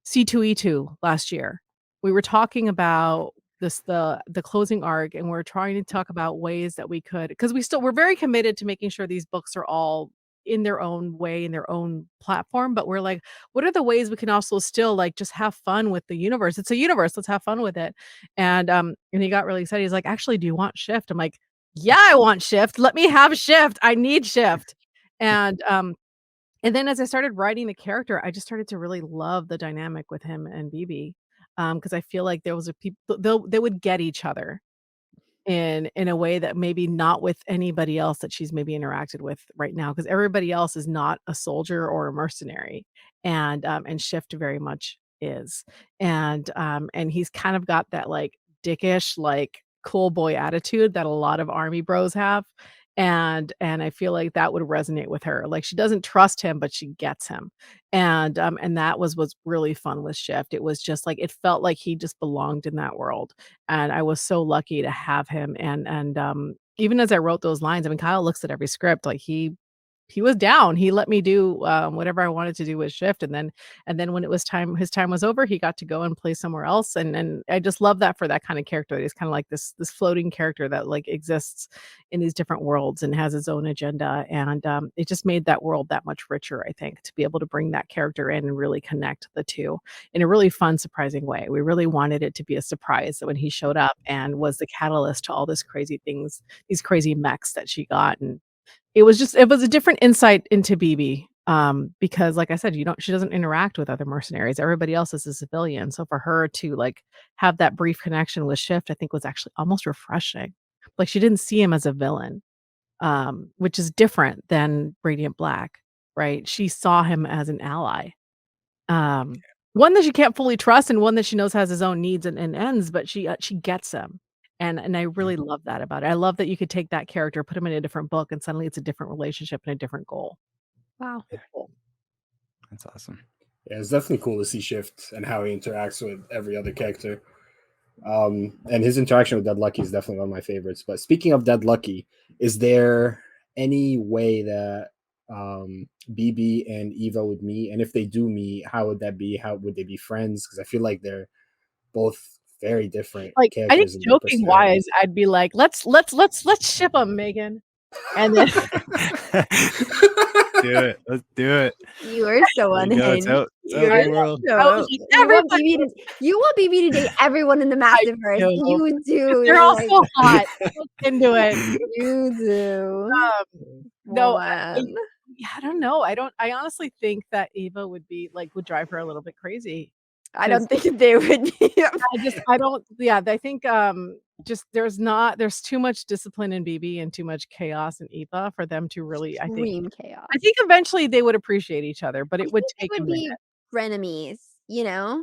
C2E2 last year. We were talking about the closing arc, and we're trying to talk about ways that we could, because we're very committed to making sure these books are all in their own way, in their own platform. But we're like, what are the ways we can also still like just have fun with the universe? It's a universe. Let's have fun with it. And he got really excited. He's like, actually, do you want Shift? I'm like, yeah, I want Shift. Let me have Shift. I need Shift. And And then as I started writing the character, I just started to really love the dynamic with him and BB, because I feel like there was a people they would get each other in a way that maybe not with anybody else that she's maybe interacted with right now, because everybody else is not a soldier or a mercenary, and Shift very much is. And he's kind of got that, like, dickish, like, cool boy attitude that a lot of army bros have, and I feel like that would resonate with her. Like, she doesn't trust him, but she gets him, and that was really fun with Shift. It was just like it felt like he just belonged in that world, and I was so lucky to have him, and even as I wrote those lines, I mean, Kyle looks at every script, like, he was down. He let me do, whatever I wanted to do with Shift, and then when it was time his time was over, he got to go and play somewhere else, and I just love that for that kind of character. He's kinda like this floating character that, like, exists in these different worlds and has his own agenda, and it just made that world that much richer, I think, to be able to bring that character in and really connect the 2 in a really fun, surprising way. We really wanted it to be a surprise that when he showed up and was the catalyst to all these crazy things, these crazy mechs that she got, and it was a different insight into BB, because like I said, she doesn't interact with other mercenaries. Everybody else is a civilian. So for her to, like, have that brief connection with Shift, I think was actually almost refreshing. Like, she didn't see him as a villain, which is different than Radiant Black, right? She saw him as an ally. Um, one that she can't fully trust and one that she knows has his own needs and ends, but she gets him. And I really love that about it. I love that you could take that character, put him in a different book, and suddenly it's a different relationship and a different goal. Wow. Yeah. That's awesome. Yeah, it's definitely cool to see Shift and how he interacts with every other character. And his interaction with Dead Lucky is definitely one of my favorites. But speaking of Dead Lucky, is there any way that BB and Eva would meet? And if they do meet, how would that be? How would they be friends? Because I feel like they're both very different Like, I think characters. in their joking wise, personalities. I'd be like, let's ship them, Megan. And then Do it. Let's do it. You are so There you go. unhinged. Tell You're the world. so I was like, you want BB to date everyone in the Massiveverse. do. You do. they're You're all like, so hot. So into it. you do. No, Man. I don't know. I honestly think that Eva would drive her a little bit crazy. I don't think they would be. I don't, yeah, I think just there's too much discipline in BB and too much chaos in Eva for them to really, Extreme chaos. I think eventually they would appreciate each other, but it would They take a would be minute. frenemies, you know?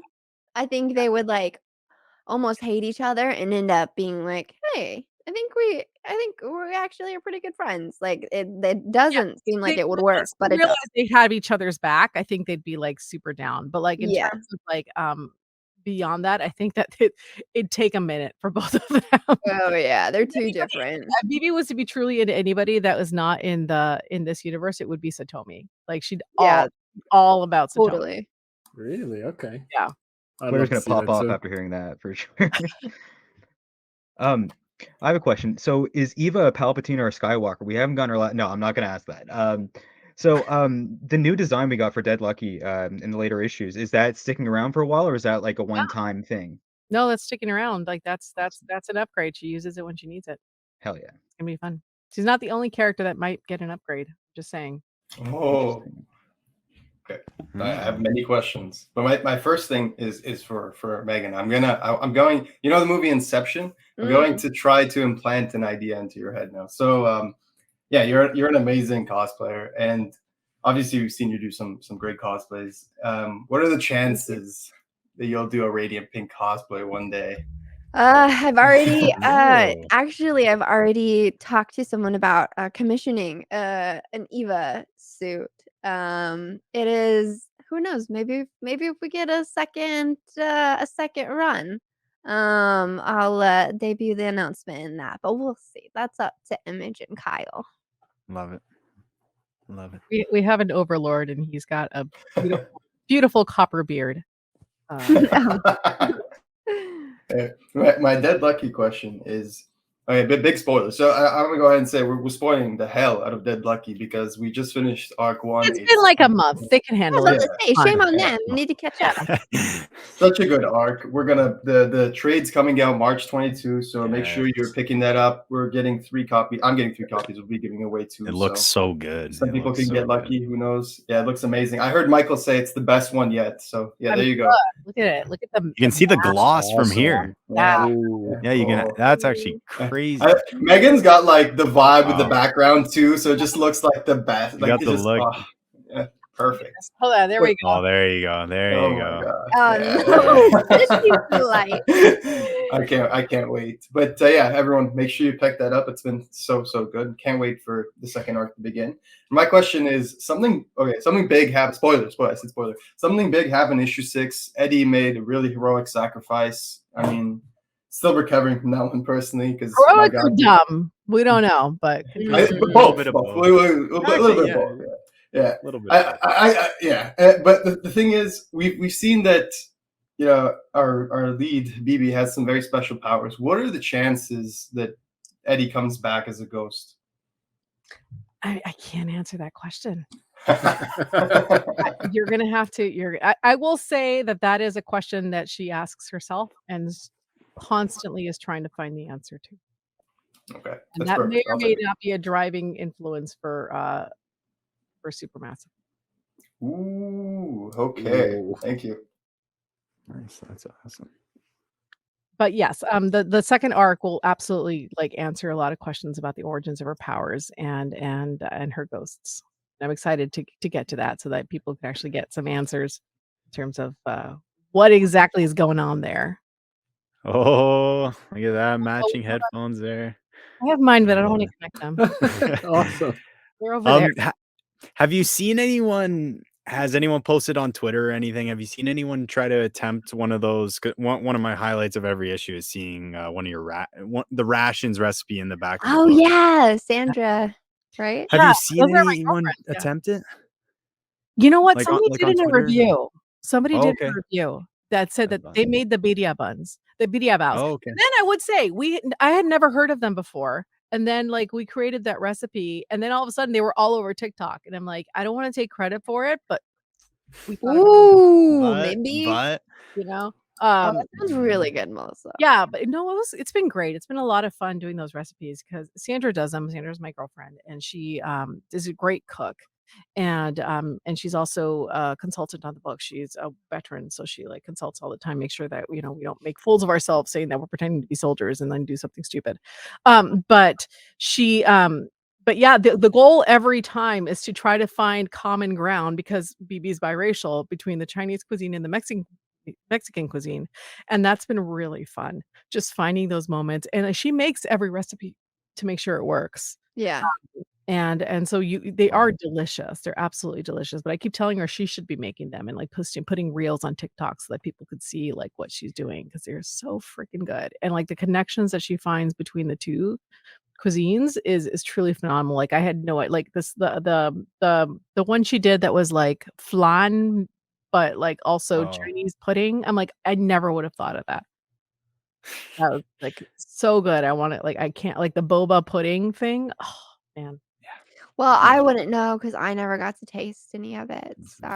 I think they would like almost hate each other and end up being like, hey, I think we actually are pretty good friends. Like it doesn't seem like it would work, Once but they it does. realize they have each other's back, I think they'd be like super down. But like in Yeah. terms of like beyond that, I think that it'd take a minute for both of them. Oh yeah, they're too different. If BB was to be truly into anybody that was not in this universe, it would be Satomi. Like she'd Yeah, all about Satomi. totally. Really? Okay. Yeah. Twitter's gonna pop off after hearing that for sure. I have a question. So is Eva a Palpatine or a Skywalker? We haven't gotten her. No, I'm not gonna ask that. So the new design we got for Dead Lucky in the later issues, is that sticking around for a while, or is that like a one-time thing? No, that's sticking around. Like that's an upgrade. She uses it when she needs it. Hell yeah. It's gonna be fun. She's not the only character that might get an upgrade. Just saying. Oh, okay. I have many questions, but my first thing is for Megan. I'm going. You know the movie Inception. I'm going to try to implant an idea into your head now. So yeah, you're an amazing cosplayer, and obviously we've seen you do some great cosplays. What are the chances that you'll do a Radiant Pink cosplay one day? I've already Whoa. actually I've already talked to someone about commissioning an Eva suit. It is, who knows, maybe if we get a second run, I'll debut the announcement in that, but we'll see. That's up to Image and Kyle. Love it. Love it. We have an overlord, and he's got a beautiful copper beard. My Dead Lucky question is Okay, big spoiler. So I'm gonna go ahead and say we're spoiling the hell out of Dead Lucky because we just finished arc 1. It's been like a month. They can I handle was it. about to say, Fine. shame on them. You need to catch up. Such a good arc. We're gonna the trade's coming out March 22, so make sure you're picking that up. We're getting 3 copies. I'm getting 3 copies. We'll be giving away 2. It looks so good. Some It people looks can so get good. lucky. Who knows? Yeah, it looks amazing. I heard Michael say it's the best one yet. So yeah, there you go. Look at it. Look at them. You can see the gloss from Awesome. here. Yeah. Yeah, you can. Cool. That's actually crazy. Megan's got like the vibe with the Wow. background too, so it just looks like the best. You Like got it the just, look. yeah, perfect. Hold on. There we go. Oh, there you go. There Oh you my go. god. Oh no, this keeps the light. I can't wait. But yeah, everyone, make sure you pick that up. It's been so good. Can't wait for the second arc to begin. My question is something big happened. Spoiler. I said spoiler. Something big happened in issue 6. Eddie made a really heroic sacrifice. I mean, still recovering from that one personally because Heroic or dumb? We don't know, but both. bit of Both. both. A little Actually, bit of both. Yeah. A little bit. Yeah. But the thing is, we've seen that, you know, our lead BB has some very special powers. What are the chances that Eddie comes back as a ghost? I can't answer that question. You're gonna have to. I will say that is a question that she asks herself and constantly is trying to find the answer to. Okay, And that may or may not be a driving influence for Supermassive. Ooh, okay. Ooh. Thank you. Nice. That's awesome. But yes, the second arc will absolutely like answer a lot of questions about the origins of her powers and her ghosts. I'm excited to get to that so that people can actually get some answers in terms of what exactly is going on there. Oh, look at that matching headphones there. I have mine, but I don't want to connect them. Awesome. They're over there. Have you seen anyone? Has anyone posted on Twitter or anything? Have you seen anyone try to attempt one of those? One of my highlights of every issue is seeing one of your the rations recipe in the back. Of the Oh book. yeah, Sandra, right? Have you seen those are my anyone girlfriends, yeah. attempt it? You know what? Like Somebody like did on in a Twitter? review. Somebody Oh, did okay. a review that said that That's they fun. made the birria buns, the birria baos. Oh, okay. Then I would say I had never heard of them before. And then like we created that recipe and then all of a sudden they were all over TikTok. And I'm like, I don't want to take credit for it, but we thought about it. Ooh, maybe. But You know? Oh, that sounds really good, Melissa. Yeah, but no, it's been great. It's been a lot of fun doing those recipes because Sandra does them. Sandra's my girlfriend, and she is a great cook, and she's also a consultant on the book. She's a veteran, so she like consults all the time, make sure that we don't make fools of ourselves saying that we're pretending to be soldiers and then do something stupid. But she but yeah, the goal every time is to try to find common ground because BB's biracial between the Chinese cuisine and the Mexican cuisine, and that's been really fun just finding those moments. And she makes every recipe to make sure it works. Yeah. And so they are delicious. They're absolutely delicious. But I keep telling her she should be making them and like putting reels on TikTok so that people could see like what she's doing because they're so freaking good. And like the connections that she finds between the two cuisines is truly phenomenal. Like I had no like this the one she did that was like flan but like also Chinese pudding. I'm like, I never would have thought of that. That was like so good. I want it like I can't like the boba pudding thing. Oh man. Well, I wouldn't know because I never got to taste any of it. So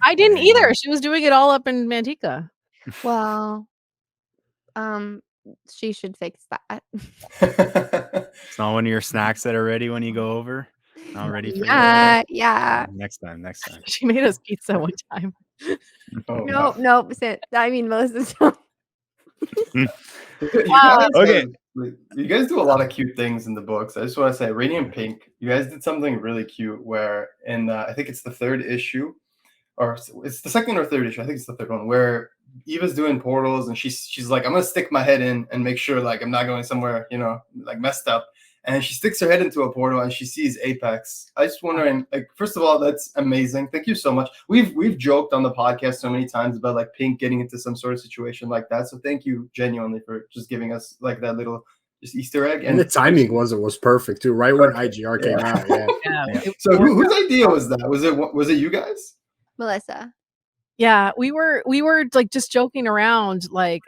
I didn't either. She was doing it all up in Manteca. well, she should fix that. it's not one of your snacks that are ready when you go over. Not ready for yeah. Next time. She made us pizza one time. Nope. I mean, Melissa's. Okay. You guys do a lot of cute things in the books. I just want to say, Radiant Pink, you guys did something really cute where in I think it's the 3rd issue, or it's the 2nd or 3rd issue. I think it's the 3rd one where Eva's doing portals and she's like, I'm gonna stick my head in and make sure like I'm not going somewhere like messed up. And she sticks her head into a portal and she sees Apex. I just wondering, like, first of all, that's amazing. Thank you so much. We've joked on the podcast so many times about like Pink getting into some sort of situation like that. So thank you genuinely for just giving us like that little just Easter egg. And the timing was perfect too, right when IGR came out. Yeah. So whose idea was that? Was it you guys? Melissa. Yeah, we were like just joking around, like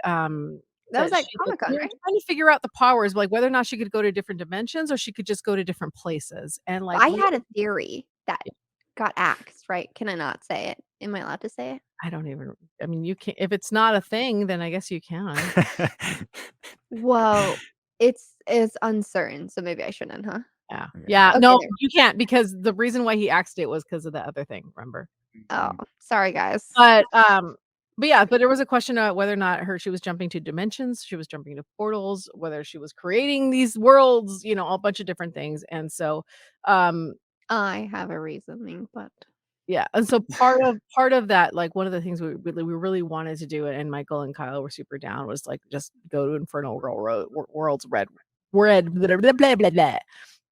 That was that at she Comic-Con, we were right? trying to figure out the powers, like whether or not she could go to different dimensions or she could just go to different places. And like I had a theory that got axed, right? Can I not say it? Am I allowed to say it? I don't even. I mean, you can't. If it's not a thing, then I guess you can. Well, it's uncertain, so maybe I shouldn't, huh? Yeah. Okay. Yeah. Okay, No, there. you can't because the reason why he axed it was because of the other thing. Remember? Oh, sorry, guys. But yeah, but there was a question about whether or not she was jumping to dimensions, she was jumping to portals, whether she was creating these worlds, you know, a bunch of different things. And so, I have a reasoning, but yeah, and so part of that, like one of the things we really wanted to do, and Michael and Kyle were super down, was like just go to Infernal Girl World's red blah, blah, blah, blah, blah.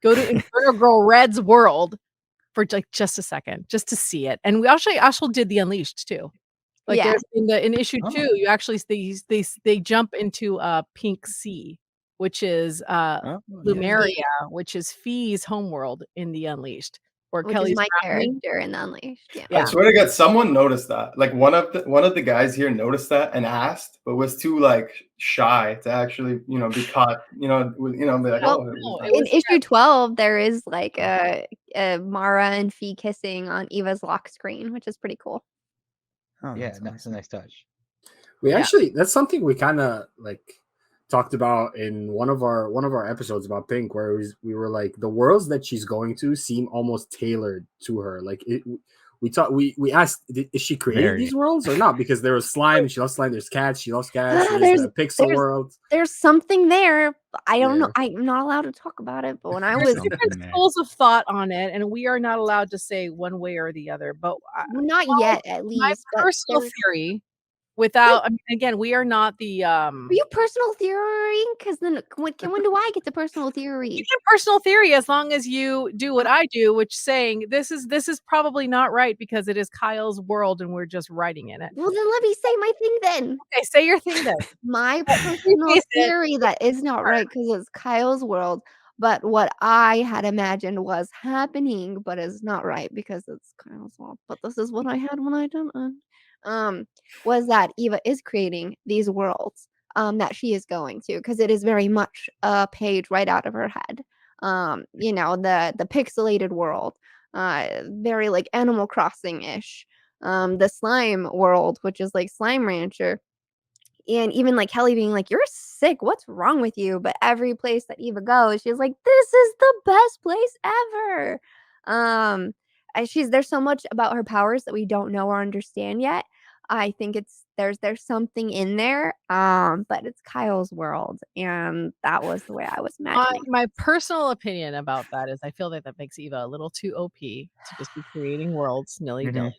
Go to Infernal Girl Red's world for like just a second, just to see it. And we also did the Unleashed too. Like yeah, there's in issue Oh. 2, you actually they jump into Pink Sea, which is Oh, yeah. Lumeria, which is Fee's homeworld in the Unleashed, where which is Kelly's my traveling. character in the Unleashed. Yeah. Yeah. I swear to God, someone noticed that. Like one of the guys here noticed that and asked, but was too like shy to actually, be caught. Be like, Well, oh, it was no, that. it In was issue 12, there is like a Mara and Fee kissing on Eva's lock screen, which is pretty cool. Oh, Yeah, that's that's a awesome. nice touch. We Yeah. actually, that's something we kind of like talked about in one of our episodes about Pink, where we were like, the worlds that she's going to seem almost tailored to her. Like we asked, is she creating Very. these worlds or not? Because there was slime, she loves slime. There's cats, she loves cats. There's There's- the pixel world. There's something there. But I don't know. Yeah. I'm not allowed to talk about it. But when I There's was Something different there. schools of thought on it, and we are not allowed to say one way or the other. But not yet, at my least. But personal there's- theory, without I mean, again, we are not the Are you personal theorying? Because then when do I get the personal you theory? can personal theory as long as you do what I do, which saying this is probably not right because it is Kyle's world and we're just writing in it. Well, then let me say my thing then. Okay, say your thing then. My But personal preface it. theory that is not right because it's Kyle's world, but what I had imagined was happening, but is not right because it's Kyle's world. But this is what I had when I done it. Was that Eva is creating these worlds that she is going to, because it is very much a page right out of her head. The pixelated world, very like Animal Crossing-ish. The slime world, which is like Slime Rancher. And even like Kelly being like, "You're sick. What's wrong with you?" But every place that Eva goes, she's like, "This is the best place ever." There's so much about her powers that we don't know or understand yet. I think there's something in there, but it's Kyle's world, and that was the way I was imagining. My personal opinion about that is I feel that makes Eva a little too OP to just be creating worlds nilly-dilly.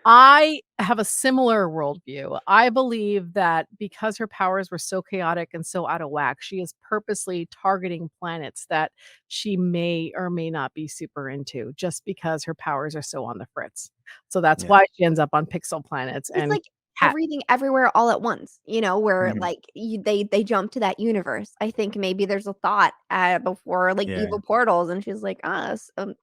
I have a similar worldview. I believe that because her powers were so chaotic and so out of whack, she is purposely targeting planets that she may or may not be super into just because her powers are so on the fritz. So that's Yeah. why she ends up on pixel planets It's and like cat. everything everywhere all at once, where Mhm. like they jump to that universe. I think maybe there's a thought before like Yeah. evil portals, and she's like,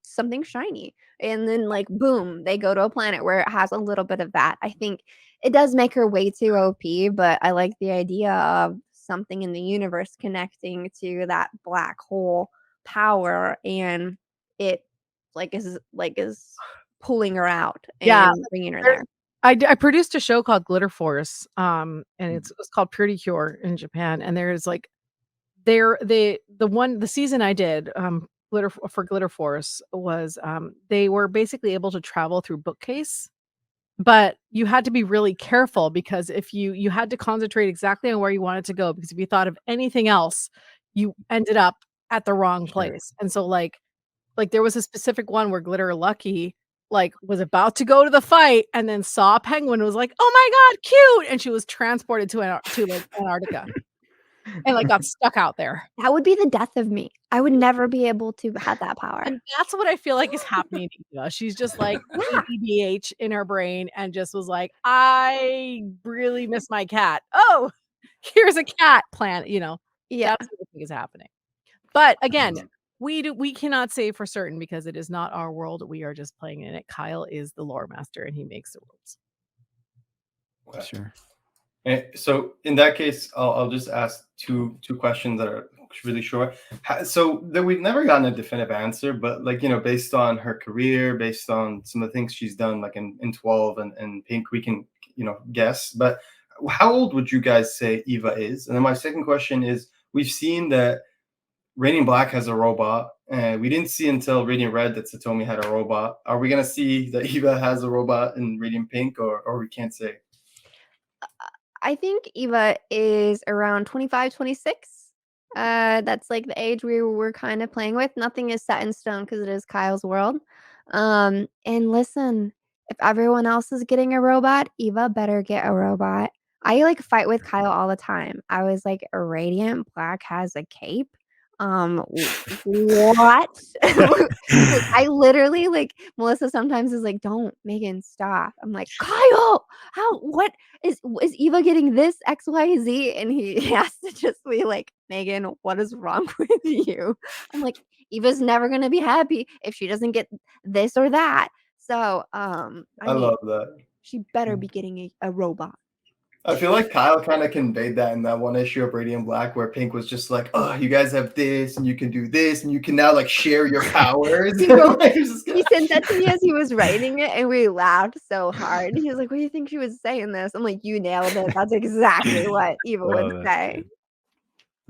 something shiny, and then like boom, they go to a planet where it has a little bit of that. I think it does make her way too OP, but I like the idea of something in the universe connecting to that black hole power, and it is pulling her out and Yeah, bringing her there's there. I produced a show called Glitter Force, and it's called Purity Cure in Japan, and there's like the season I did, Glitter Force was, they were basically able to travel through bookcase, but you had to be really careful because if you had to concentrate exactly on where you wanted to go, because if you thought of anything else, you ended up at the wrong Sure. place, and so, like there was a specific one where Glitter Lucky, like, was about to go to the fight and then saw a penguin and was like, "Oh my god, cute!" And she was transported to like, Antarctica and, like, got stuck out there. That would be the death of me. I would never be able to have that power. And that's what I feel like is happening to Eva. She's just, like, Yeah. ADDH in her brain and just was like, "I really miss my cat. Oh, here's a cat plant," Yeah. That's what I think is happening. But again, we cannot say for certain because it is not our world. We are just playing in it. Kyle is the lore master and he makes the rules. Sure. And so in that case, I'll just ask two questions that are really short. So that we've never gotten a definitive answer, but like, based on her career, based on some of the things she's done, like in 12 and Pink, we can, guess. But how old would you guys say Eva is? And then my second question is, we've seen that Radiant Black has a robot, and we didn't see until Radiant Red that Satomi had a robot. Are we gonna see that Eva has a robot in Radiant Pink, or we can't say? I think Eva is around 25, 26. That's like the age we were kind of playing with. Nothing is set in stone because it is Kyle's world. And listen, if everyone else is getting a robot, Eva better get a robot. I like fight with Kyle all the time. I was like, Radiant Black has a cape. What? Like, I literally like Melissa sometimes is like, don't Megan stop. I'm like, Kyle, what is Eva getting this XYZ? And he has to just be like, Megan, what is wrong with you? I'm like, Eva's never gonna be happy if she doesn't get this or that. So I mean, love that. she better be getting a robot. I feel like Kyle kind of conveyed that in that one issue of Radiant Black where Pink was just like, oh, you guys have this and you can do this and you can now like share your powers. He sent that to me as he was writing it and we laughed so hard. He was like, what do you think she was saying this? I'm like, you nailed it. That's exactly what Eva would say.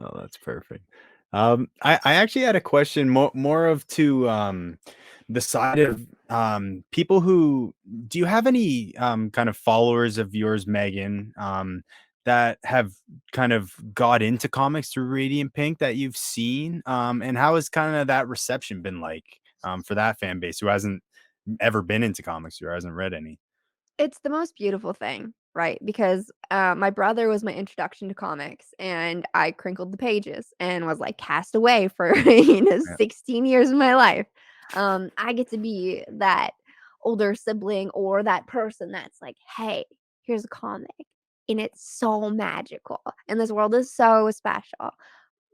Oh, that's perfect. I actually had a question more of to the side of people who do you have any kind of followers of yours, Megan, that have kind of got into comics through Radiant Pink that you've seen? And how has kind of that reception been like for that fan base who hasn't ever been into comics or hasn't read any? It's the most beautiful thing, right? Because my brother was my introduction to comics, and I crinkled the pages and was like cast away for 16 years of my life. I get to be that older sibling or that person that's like, hey, here's a comic, and it's so magical, and this world is so special.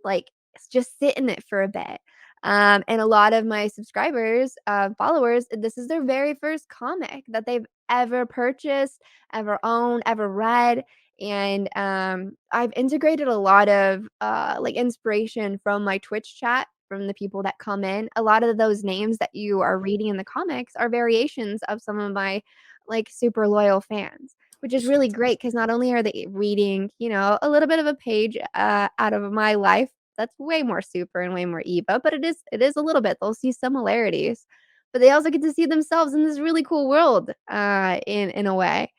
Like, just sit in it for a bit. And a lot of my subscribers, followers, this is their very first comic that they've ever purchased, ever owned, ever read. And I've integrated a lot of like inspiration from my Twitch chat, from the people that come in. A lot of those names that you are reading in the comics are variations of some of my like super loyal fans, which is really great because not only are they reading, a little bit of a page out of my life that's way more super and way more Eva, but it is a little bit. They'll see similarities, but they also get to see themselves in this really cool world in a way.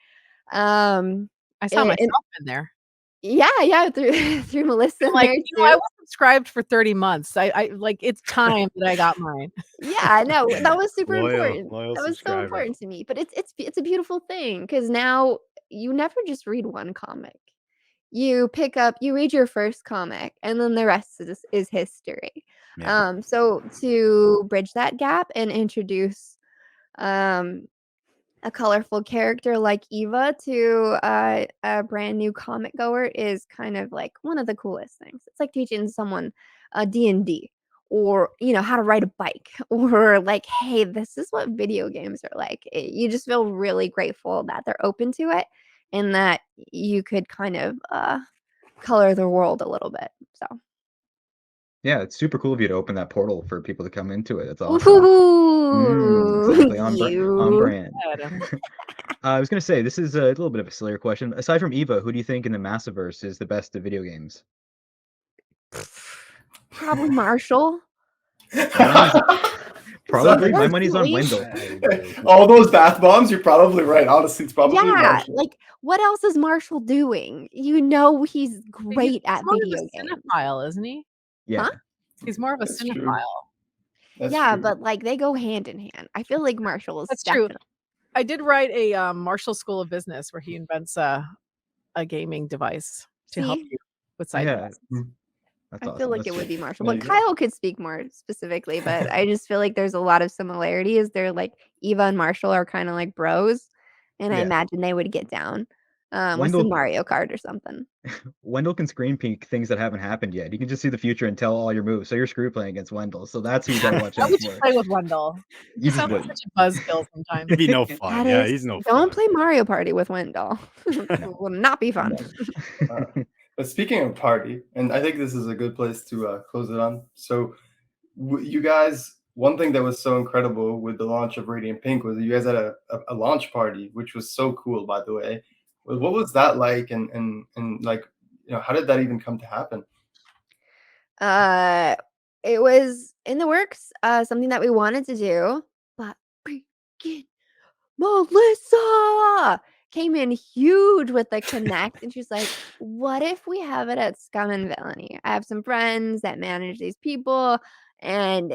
I saw myself in there. Yeah, through Melissa. I'm like, I was subscribed for 30 months. I like it's time that I got mine. Yeah, no, that was super important. Loyal That was so subscriber. important to me. But it's a beautiful thing because now you never just read one comic. You read your first comic, and then the rest is history. Yeah. So to bridge that gap and introduce a colorful character like Eva to a brand new comic goer is kind of like one of the coolest things. It's like teaching someone D&D, or how to ride a bike, or like, hey, this is what video games are like. You just feel really grateful that they're open to it and that you could kind of color the world a little bit. So Yeah, it's super cool of you to open that portal for people to come into it. That's awesome. ooh, Exactly on you. brand. Adam. I was gonna say this is a little bit of a sillier question. Aside from Eva, who do you think in the Massiveverse is the best at video games? Probably Marshall. Probably. My Or money's on Julie. Wendell. All those bath bombs, you're probably right. Honestly, it's probably Yeah, Marshall. like what else is Marshall doing? He's great at more video of a games. cinephile, isn't he? Yeah. Huh? He's more of a That's true. cinephile. That's Yeah, true. but like they go hand in hand. I feel like Marshall is That's true. definitely. I did write a Marshall School of Business where he invents a gaming device to help See? you with side Yeah. quests. That's I awesome. feel like That's it would cool. be Marshall, There but you go. Kyle could speak more specifically. But I just feel like there's a lot of similarities. They're like Eva and Marshall are kind of like bros, and I Yeah. imagine they would get down. with some Wendell Mario Kart or something. Wendell can screen peek things that haven't happened yet. You can just see the future and tell all your moves. So you're screw playing against Wendell. So that's who you gotta watch I out would just for. play with Wendell. He You just sounds like wouldn't. such a buzzkill sometimes. It'd be no fun. That Yeah, is, he's no don't fun. play Mario Party with Wendell. It will not be fun. But speaking of party, and I think this is a good place to close it on. So, you guys, one thing that was so incredible with the launch of Radiant Pink was that you guys had a launch party, which was so cool, by the way. What was that like, and like, how did that even come to happen? It was in the works, something that we wanted to do, but freaking Melissa came in huge with the connect, and she's like, "What if we have it at Scum and Villainy? I have some friends that manage these people, and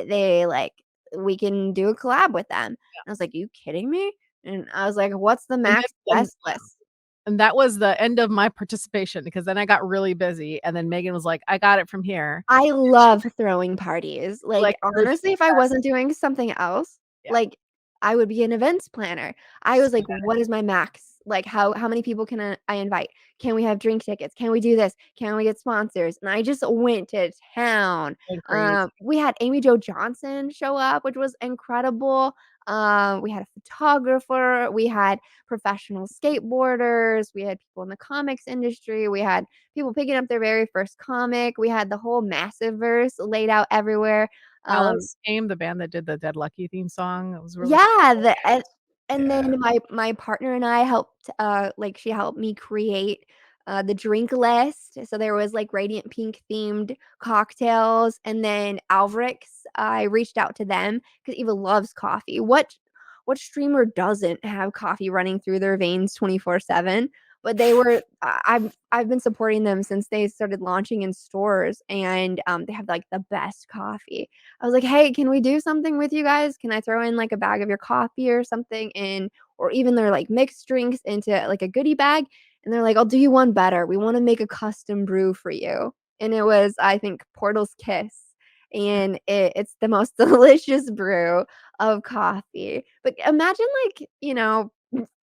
we can do a collab with them." And I was like, "You kidding me?" And I was like, "What's the max guest list?" And that was the end of my participation because then I got really busy. And then Megan was like, I got it from here. I love throwing parties. Like, Like, honestly, if I wasn't doing something else, Yeah. like, I would be an events planner. I was like, what is my max? Like, how many people can I invite? Can we have drink tickets? Can we do this? Can we get sponsors? And I just went to town. Went crazy. We had Amy Jo Johnson show up, which was incredible. We had a photographer. We had professional skateboarders. We had people in the comics industry. We had people picking up their very first comic. We had the whole Massiveverse laid out everywhere. Alice came, the band that did the Dead Lucky theme song. It was really Yeah, cool. and then my partner and I helped, she helped me create the drink list. So there was like Radiant Pink themed cocktails, and then Alvrix, I reached out to them because Eva loves coffee. What streamer doesn't have coffee running through their veins 24/7? But they were I've been supporting them since they started launching in stores, and they have like the best coffee. I was like, "Hey, can we do something with you guys? Can I throw in like a bag of your coffee or something in, or even their like mixed drinks into like a goodie bag?" And they're like, "I'll do you one better. We want to make a custom brew for you." And it was, I think, Portal's Kiss. And it's the most delicious brew of coffee. But imagine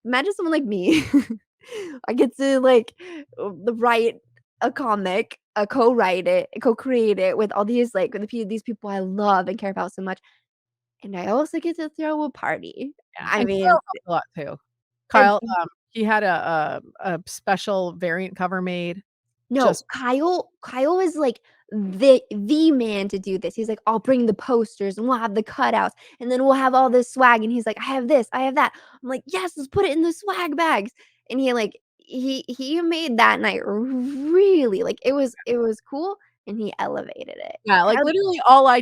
imagine someone like me. I get to write a comic, co-write it, co-create it with all these these people I love and care about so much, and I also get to throw a party. Yeah, I and mean, Kyle helped a lot too. Kyle, he had a special variant cover made. no, Just Kyle is like the man to do this. He's like, "I'll bring the posters and we'll have the cutouts and then we'll have all this swag." And he's like, "I have this, I have that." I'm like, "Yes, let's put it in the swag bags." And he made that night really it was cool, and he elevated it. yeah, like Kyle- literally all I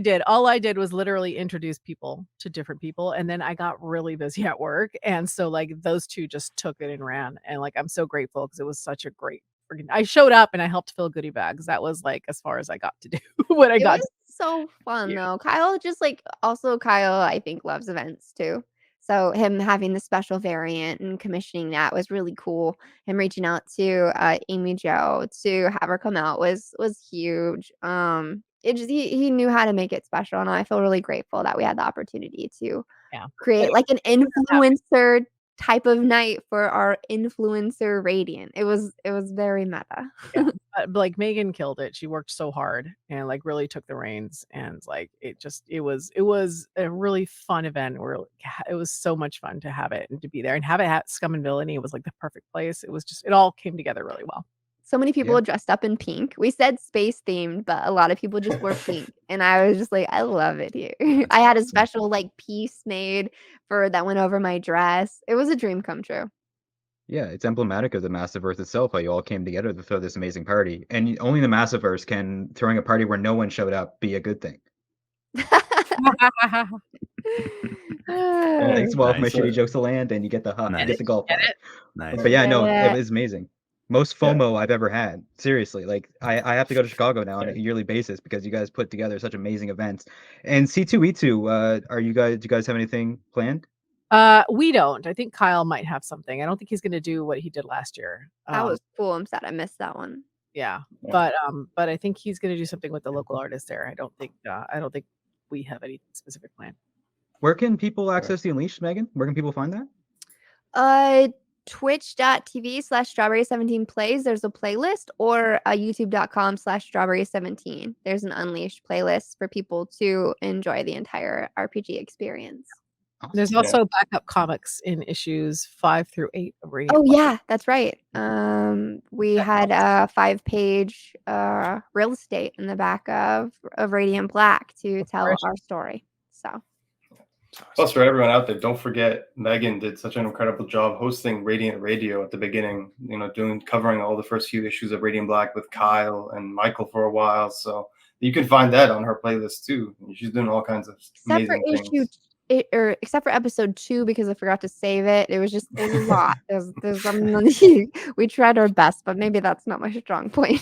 did was literally introduce people to different people, and then I got really busy at work, and so like those two just took it and ran, and like I'm so grateful because it was such a great I showed up and I helped fill goodie bags. That was like as far as I got to do what I It got. was so fun Yeah. though. Kyle just also Kyle, I think, loves events too. So him having the special variant and commissioning that was really cool. Him reaching out to Amy Jo to have her come out was huge. It just he knew how to make it special, and I feel really grateful that we had the opportunity to Yeah. create like an influencer type of night for our influencer Radiant. It was very meta. Yeah. But like Megan killed it. She worked so hard and like really took the reins, and like it was a really fun event where it was so much fun to have it and to be there and have it at Scum and Villainy. It was like the perfect place. It was just it all came together really well. So many people Yeah. dressed up in pink. We said space themed, but a lot of people just wore pink. And I was just like, I love it here. I had a special piece made that went over my dress. It was a dream come true. Yeah, it's emblematic of the Massiveverse itself, how you all came together to throw this amazing party. And only the Massiveverse can throwing a party where no one showed up be a good thing. It takes a while for my Nice. shitty jokes to land, and you get the Nice. get the golf Get ball. it? Nice. But yeah, no, Yeah. it was amazing. Most FOMO I've ever had. Seriously, like I have to go to Chicago now on a yearly basis because you guys put together such amazing events. And C2E2, do you guys have anything planned? We don't. I think Kyle might have something. I don't think he's gonna do what he did last year. That was cool. I'm sad I missed that one. Yeah. Yeah. But I think he's gonna do something with the local artists there. I don't think we have any specific plan. Where can people access the Unleashed, Megan? Where can people find that? twitch.tv/strawberry17 plays, there's a playlist, or youtube.com/strawberry17. There's an unleashed playlist for people to enjoy the entire RPG experience. There's also backup comics in issues 5 through 8 of Radiant Oh Black. yeah, that's right. We had a 5-page real estate in the back of Radiant Black to tell our story. So Plus, for everyone out there, don't forget Megan did such an incredible job hosting Radiant Radio at the beginning. You know, covering all the first few issues of Radiant Black with Kyle and Michael for a while. So you can find that on her playlist too. She's doing all kinds of amazing things. Except for episode 2, because I forgot to save it. It was a lot. There's we tried our best, but maybe that's not my strong point.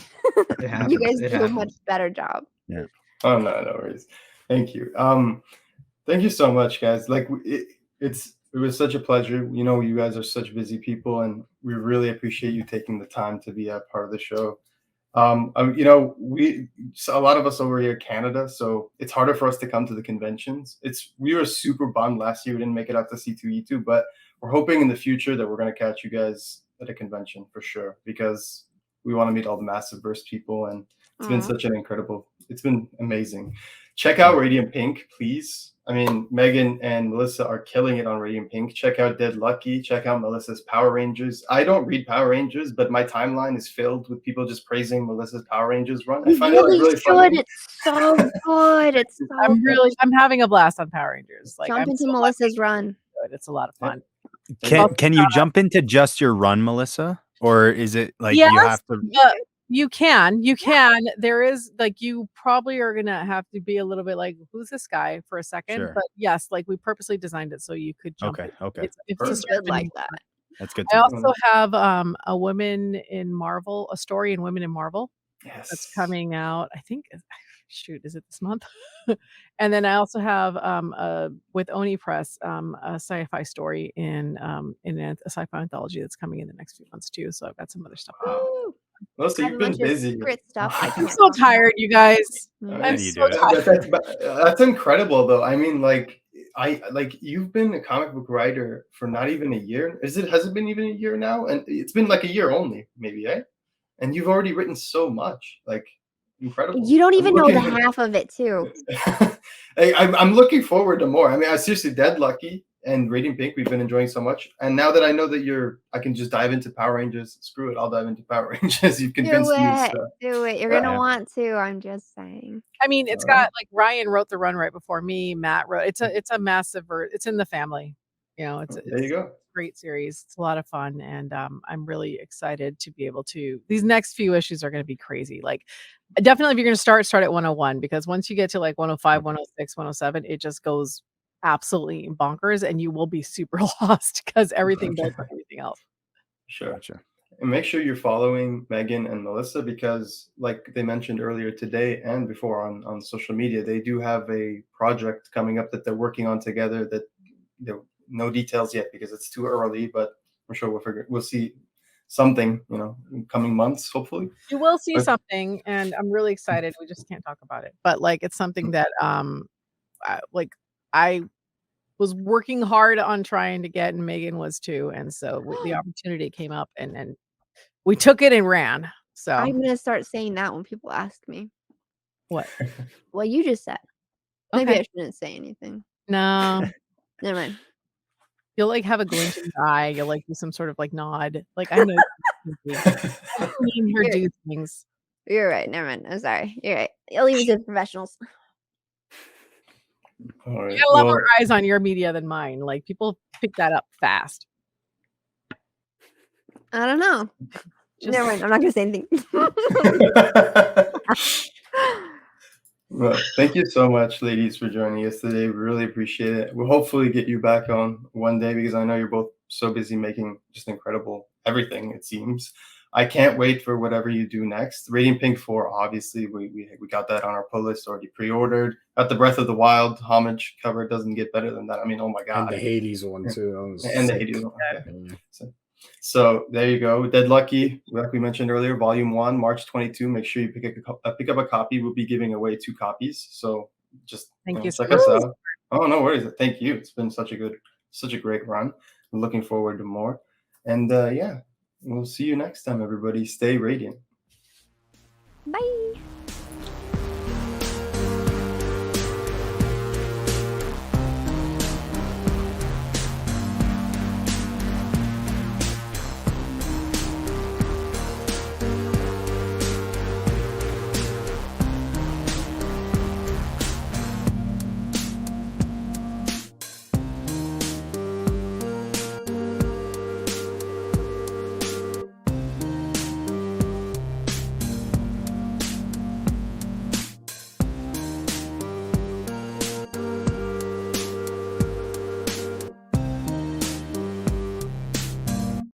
You guys do a much better job. Yeah. Oh no worries. Thank you. Thank you so much, guys. Like it was such a pleasure. You know, you guys are such busy people, and we really appreciate you taking the time to be a part of the show. You know, a lot of us over here in Canada, so it's harder for us to come to the conventions. We were super bummed last year we didn't make it out to C2E2, but we're hoping in the future that we're going to catch you guys at a convention for sure, because we want to meet all the Massiveverse people, and it's been it's been amazing. Check out Radiant Pink, please. I mean, Megan and Melissa are killing it on Radiant Pink. Check out Dead Lucky. Check out Melissa's Power Rangers. I don't read Power Rangers, but my timeline is filled with people just praising Melissa's Power Rangers run. I find it really funny. It's so good. It's so I'm having a blast on Power Rangers. Like, jump into Melissa's run. It's a lot of fun. Can you jump into just your run, Melissa? Or is it like yes, you have to you can. There is, like, you probably are gonna have to be a little bit like, who's this guy for a second? Sure. But yes, like, we purposely designed it so you could jump in. Okay. It's Just good like that. That's good. I also have a Women in Marvel, a story in Women in Marvel. Yes. That's coming out, I think, is it this month? And then I also have with Oni Press a sci-fi story in a sci-fi anthology that's coming in the next few months too. So I've got some other stuff. Melissa, you've been busy. Stuff. I'm so tired, you guys. I'm so tired. That's incredible, though. I mean, you've been a comic book writer for not even a year. Has it been even a year now? And it's been like a year only, maybe, eh? And you've already written so much, like, incredible. You don't even know the half of it too. I'm looking forward to more. I mean, I seriously, Dead Lucky and Radiant Pink, we've been enjoying so much. And now that I know that I can just dive into Power Rangers. Screw it, I'll dive into Power Rangers. You've convinced me. So. Do it. You're gonna want to. I'm just saying. I mean, it's got, like, Ryan wrote the run right before me. Matt wrote. It's a massive. It's in the family. You know, there you go. A great series. It's a lot of fun, and I'm really excited to be able to. These next few issues are going to be crazy. Like, definitely, if you're going to start at 101, because once you get to like 105, 106, 107, it just goes absolutely bonkers, and you will be super lost because everything does everything else. Sure. Gotcha. And make sure you're following Megan and Melissa, because, like they mentioned earlier today and before on social media, they do have a project coming up that they're working on together. That no details yet because it's too early, but I'm sure we'll see something, in coming months, hopefully. You will see something, and I'm really excited. We just can't talk about it, but like, it's something that I was working hard on trying to get, and Megan was too, and so the opportunity came up, and we took it and ran. So I'm gonna start saying that when people ask me. What? Well, you just said. Maybe I shouldn't say anything. No. Never mind. You'll like have a glint in your eye. You'll like do some sort of like nod. Like, I know I've seen her do things. You're right. Never mind. I'm sorry. You're right. I'll leave it to the professionals. All right. You got a lot more eyes on your media than mine. Like, people pick that up fast. I don't know. Never mind. I'm not gonna say anything. Well, thank you so much, ladies, for joining us today. We really appreciate it. We'll hopefully get you back on one day, because I know you're both so busy making just incredible everything, it seems. I can't wait for whatever you do next. Radiant Pink 4, obviously, we got that on our pull list, already pre-ordered. Got the Breath of the Wild homage cover. It doesn't get better than that. I mean, oh my God. And the Hades one, too. And the Hades one. Okay. So there you go. Dead Lucky, like we mentioned earlier, Volume 1, March 22. Make sure you pick up a copy. We'll be giving away 2 copies. So just thank you. Check us out. Oh, no worries. Thank you. It's been such a great run. I'm looking forward to more. And yeah, we'll see you next time, everybody. Stay radiant. Bye.